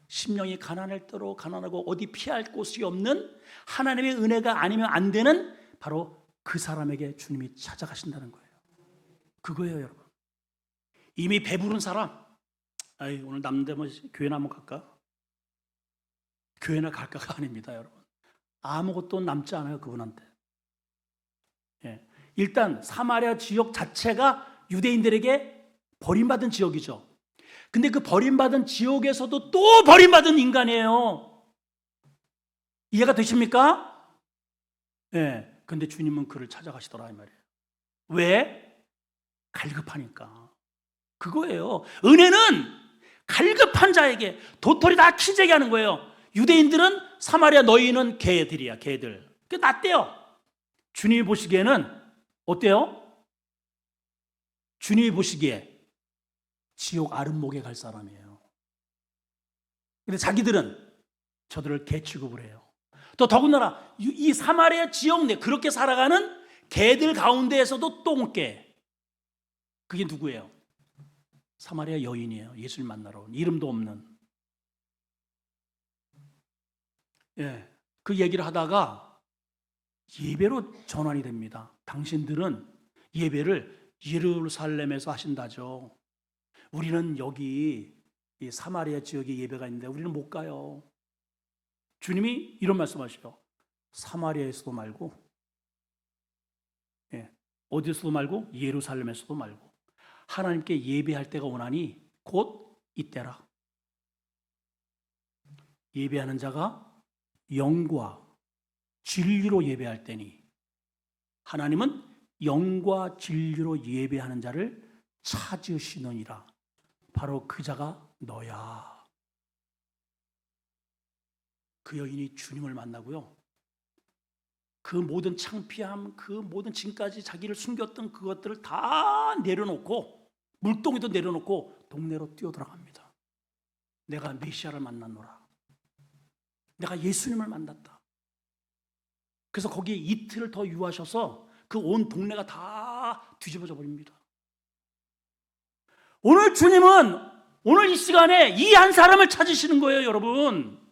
심령이 가난할 대로 가난하고 어디 피할 곳이 없는 하나님의 은혜가 아니면 안 되는 바로 그 사람에게 주님이 찾아가신다는 거예요. 그거예요, 여러분. 이미 배부른 사람, 오늘 남는데 뭐 교회나 한번 갈까? 교회나 갈까가 아닙니다, 여러분. 아무것도 남지 않아요, 그분한테. 일단 사마리아 지역 자체가 유대인들에게 버림받은 지역이죠. 근데 그 버림받은 지역에서도 또 버림받은 인간이에요. 이해가 되십니까? 근데 주님은 그를 찾아가시더라 이 말이에요. 왜? 갈급하니까. 그거예요. 은혜는 갈급한 자에게 도토리 다 키재게 하는 거예요. 유대인들은 사마리아 너희는 개들이야, 개들. 그게 낫대요. 주님이 보시기에는 어때요? 주님이 보시기에 지옥 아름목에 갈 사람이에요. 근데 자기들은 저들을 개 취급을 해요. 또 더군다나 이 사마리아 지역 내 그렇게 살아가는 개들 가운데에서도 똥개. 그게 누구예요? 사마리아 여인이에요. 예수를 만나러 온 이름도 없는. 그 얘기를 하다가 예배로 전환이 됩니다. 당신들은 예배를 예루살렘에서 하신다죠. 우리는 여기 이 사마리아 지역에 예배가 있는데 우리는 못 가요. 주님이 이런 말씀하시죠. 사마리아에서도 말고, 어디서도 말고 예루살렘에서도 말고 하나님께 예배할 때가 오나니 곧 이때라. 예배하는 자가 영과 진리로 예배할 때니 하나님은 영과 진리로 예배하는 자를 찾으시느니라. 바로 그 자가 너야. 그 여인이 주님을 만나고요, 그 모든 창피함, 그 모든 지금까지 자기를 숨겼던 그것들을 다 내려놓고, 물동이도 내려놓고 동네로 뛰어들어갑니다. 내가 메시아를 만났노라. 내가 예수님을 만났다. 그래서 거기에 이틀을 더 유하셔서 그 온 동네가 다 뒤집어져 버립니다. 오늘 주님은 오늘 이 시간에 이 한 사람을 찾으시는 거예요, 여러분.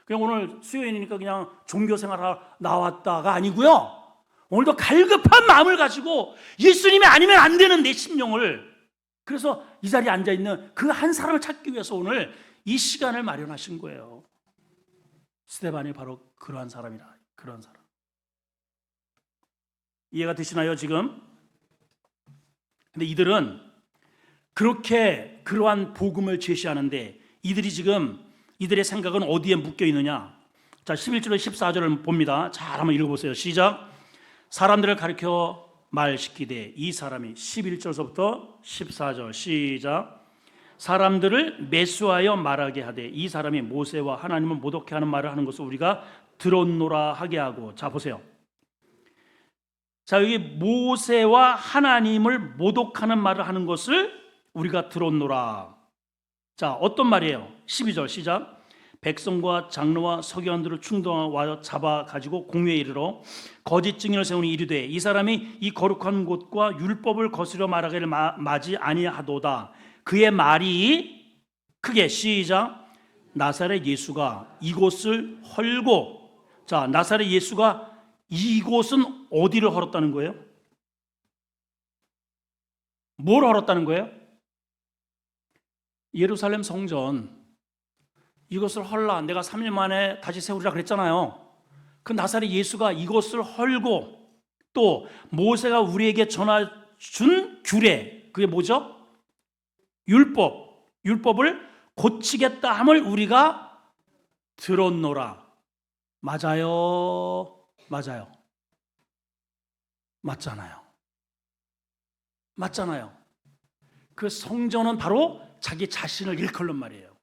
그냥 오늘 수요일이니까 그냥 종교생활하러 나왔다가 아니고요, 오늘도 갈급한 마음을 가지고 예수님이 아니면 안 되는 내 심령을, 그래서 이 자리에 앉아있는 그 한 사람을 찾기 위해서 오늘 이 시간을 마련하신 거예요. 스데반이 바로 그러한 사람이라. 그러한 사람. 이해가 되시나요 지금? 근데 이들은 그렇게 그러한 복음을 제시하는데 이들이 지금 이들의 생각은 어디에 묶여 있느냐? 자, 11절에 14절을 봅니다. 잘 한번 읽어보세요. 시작. 사람들을 가르쳐 말시키되, 이 사람이 11절서부터 14절 시작. 사람들을 매수하여 말하게 하되, 이 사람이 모세와 하나님을 모독해 하는 말을 하는 것을 우리가 들었노라 하게 하고. 자, 보세요. 자, 여기 모세와 하나님을 모독하는 말을 하는 것을 우리가 들었노라. 자, 어떤 말이에요? 12절 시작. 백성과 장로와 서기관들을 충동하여 잡아가지고 공회에 이르러 거짓 증인을 세우니 이르되, 이 사람이 이 거룩한 곳과 율법을 거스려 말하기를 마지 아니하도다. 그의 말이 크게 시작. 나사렛 예수가 이곳을 헐고. 자, 나사렛 예수가 이곳은 어디를 헐었다는 거예요? 뭘 헐었다는 거예요? 예루살렘 성전, 이것을 헐라, 내가 3일 만에 다시 세우리라 그랬잖아요. 그 나사렛 예수가 이것을 헐고, 또 모세가 우리에게 전해준 규례, 그게 뭐죠? 율법을 고치겠다 함을 우리가 들었노라. 맞아요? 맞아요. 맞잖아요. 그 성전은 바로 자기 자신을 일컬는 말이에요.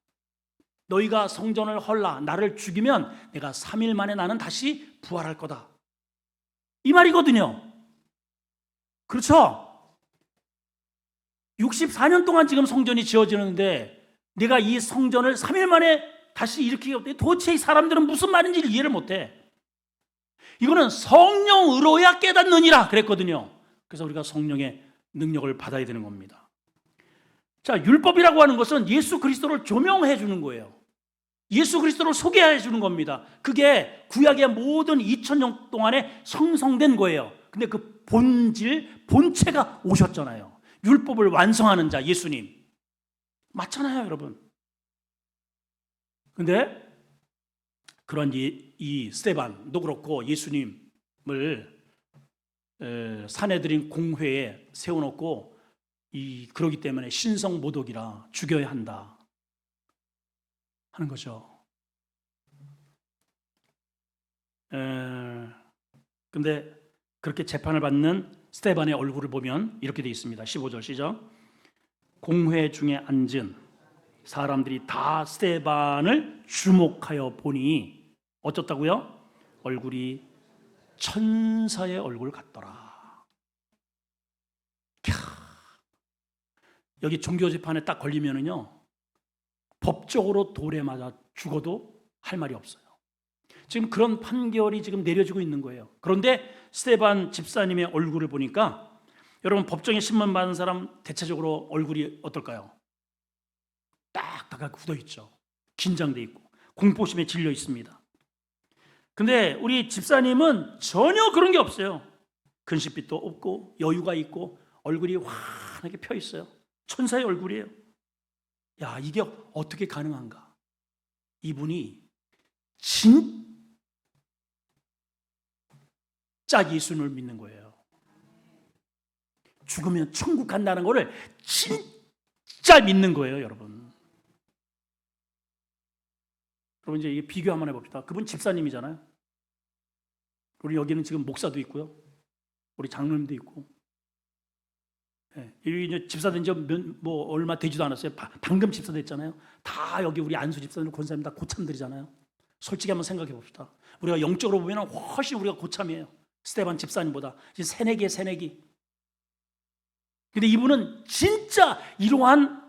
너희가 성전을 헐라, 나를 죽이면 내가 3일 만에 나는 다시 부활할 거다, 이 말이거든요. 그렇죠? 64년 동안 지금 성전이 지어지는데 내가 이 성전을 3일 만에 다시 일으키게, 도대체 이 사람들은 무슨 말인지 이해를 못해. 이거는 성령으로야 깨닫느니라 그랬거든요. 그래서 우리가 성령의 능력을 받아야 되는 겁니다. 자, 율법이라고 하는 것은 예수 그리스도를 조명해 주는 거예요. 예수 그리스도를 소개해 주는 겁니다. 그게 구약의 모든 2000년 동안에 형성된 거예요. 근데 그 본체가 오셨잖아요. 율법을 완성하는 자, 예수님. 맞잖아요, 여러분. 근데 그런 이 스데반도 그렇고 예수님을 사내들인 공회에 세워놓고 그러기 때문에 신성 모독이라 죽여야 한다 하는 거죠. 근데 그렇게 재판을 받는 스데반의 얼굴을 보면 이렇게 되어 있습니다. 15절 시작. 공회 중에 앉은 사람들이 다 스데반을 주목하여 보니 어쩌다고요? 얼굴이 천사의 얼굴 같더라. 여기 종교 재판에 딱 걸리면은요, 법적으로 돌에 맞아 죽어도 할 말이 없어요. 지금 그런 판결이 지금 내려지고 있는 거예요. 그런데 스데반 집사님의 얼굴을 보니까, 여러분 법정에 신문 받은 사람 대체적으로 얼굴이 어떨까요? 딱딱하게 굳어 있죠. 긴장돼 있고 공포심에 질려 있습니다. 근데 우리 집사님은 전혀 그런 게 없어요. 근심빛도 없고 여유가 있고 얼굴이 환하게 펴 있어요. 천사의 얼굴이에요. 야, 이게 어떻게 가능한가? 이분이 진짜 예수님을 믿는 거예요. 죽으면 천국 간다는 거를 진짜 믿는 거예요, 여러분. 여러분 이제 이게 비교 한번 해봅시다. 그분 집사님이잖아요. 우리 여기는 지금 목사도 있고요. 우리 장로님도 있고. 예, 이제 집사 된 지 뭐 얼마 되지도 않았어요. 방금 집사 됐잖아요. 다 여기 우리 안수 집사님, 권사님 다 고참들이잖아요. 솔직히 한번 생각해 봅시다. 우리가 영적으로 보면 훨씬 우리가 고참이에요. 스테반 집사님보다 이제 새내기. 근데 이분은 진짜 이러한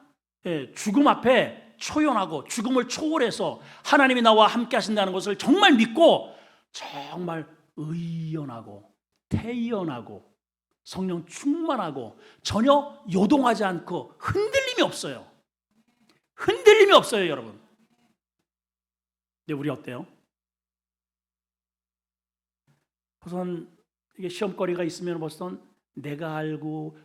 죽음 앞에 초연하고 죽음을 초월해서 하나님이 나와 함께 하신다는 것을 정말 믿고 정말 의연하고 태연하고 성령 충만하고 전혀 요동하지 않고 흔들림이 없어요. 흔들림이 없어요, 여러분. 근데 우리 어때요? 우선 이게 시험거리가 있으면 벌써 내가 알고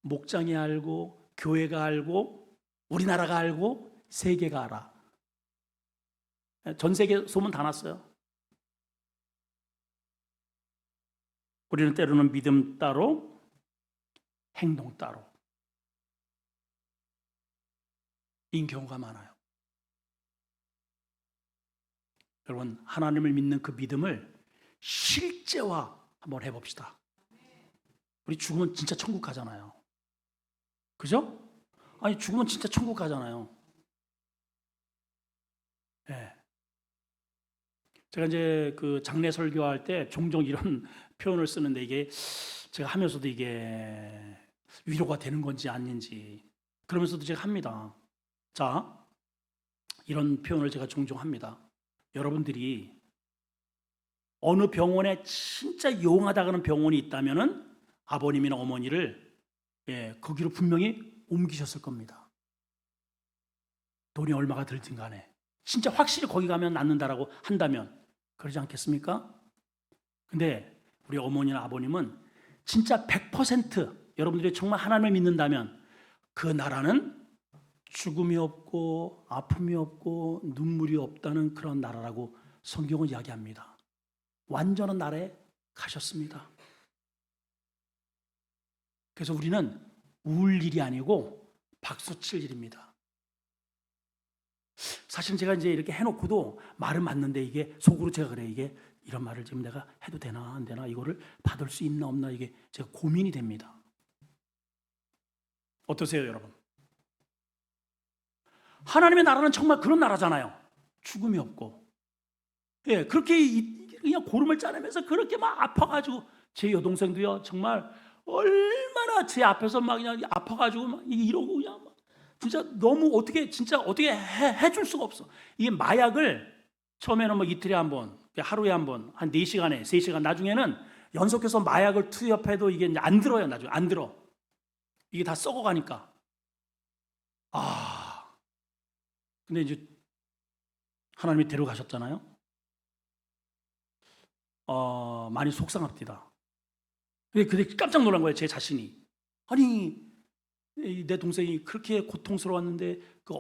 목장이 알고 교회가 알고 우리나라가 알고 세계가 알아. 전 세계 소문 다 났어요. 우리는 때로는 믿음 따로 행동 따로 인 경우가 많아요. 여러분, 하나님을 믿는 그 믿음을 실제화 한번 해봅시다. 우리 죽으면 진짜 천국 가잖아요. 그죠? 아니, 죽으면 진짜 천국 가잖아요. 네. 제가 이제 그 장례 설교할 때 종종 이런 표현을 쓰는데 이게 제가 하면서도 이게 위로가 되는 건지 아닌지 그러면서도 제가 합니다. 자, 이런 표현을 제가 종종 합니다. 여러분들이 어느 병원에 진짜 용하다고 하는 병원이 있다면은 아버님이나 어머니를 거기로 분명히 옮기셨을 겁니다. 돈이 얼마가 들든 간에 진짜 확실히 거기 가면 낫는다라고 한다면 그러지 않겠습니까? 근데 우리 어머니나 아버님은 진짜 100% 여러분들이 정말 하나님을 믿는다면 그 나라는 죽음이 없고 아픔이 없고 눈물이 없다는 그런 나라라고 성경은 이야기합니다. 완전한 나라에 가셨습니다. 그래서 우리는 울 일이 아니고 박수칠 일입니다. 사실 제가 이제 이렇게 해놓고도 말은 맞는데 이게 속으로 제가 그래 이게 이런 말을 지금 내가 해도 되나 안 되나 이거를 받을 수 있나 없나 이게 제가 고민이 됩니다. 어떠세요, 여러분? 하나님의 나라는 정말 그런 나라잖아요. 죽음이 없고, 그렇게 그냥 고름을 짜내면서 그렇게 막 아파가지고 제 여동생도요 정말 얼마나 제 앞에서 막 그냥 아파가지고 막 이러고 그냥 막 진짜 너무 어떻게 진짜 어떻게 해줄 수가 없어. 이게 마약을 처음에는 뭐 이틀에 한 번, 하루에 한 번, 한 4시간에 3시간 나중에는 연속해서 마약을 투여해도 이게 이제 안 들어요. 나중에 안 들어. 이게 다 썩어가니까. 근데 이제 하나님이 데려가셨잖아요. 많이 속상합니다. 근데 깜짝 놀란 거예요, 제 자신이. 아니, 내 동생이 그렇게 고통스러웠는데 그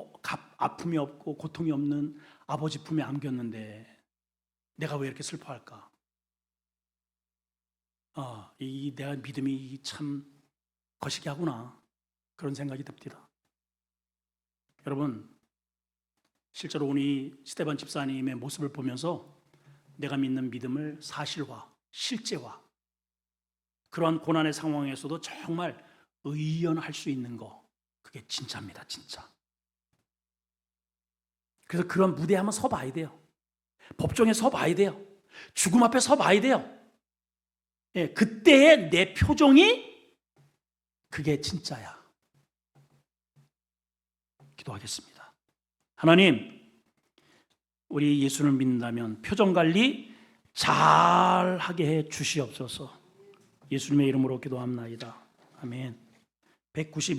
아픔이 없고 고통이 없는 아버지 품에 안겼는데 내가 왜 이렇게 슬퍼할까? 내가 믿음이 참 거시기하구나 그런 생각이 듭니다. 여러분, 실제로 오늘 스테반 집사님의 모습을 보면서 내가 믿는 믿음을 사실화, 실제화, 그러한 고난의 상황에서도 정말 의연할 수 있는 거, 그게 진짜입니다, 진짜. 그래서 그런 무대에 한번 서봐야 돼요. 법정에 서봐야 돼요. 죽음 앞에 서봐야 돼요. 그때의 내 표정이 그게 진짜야. 기도하겠습니다. 하나님, 우리 예수를 믿는다면 표정 관리 잘하게 해 주시옵소서. 예수님의 이름으로 기도합나이다. 아멘. 191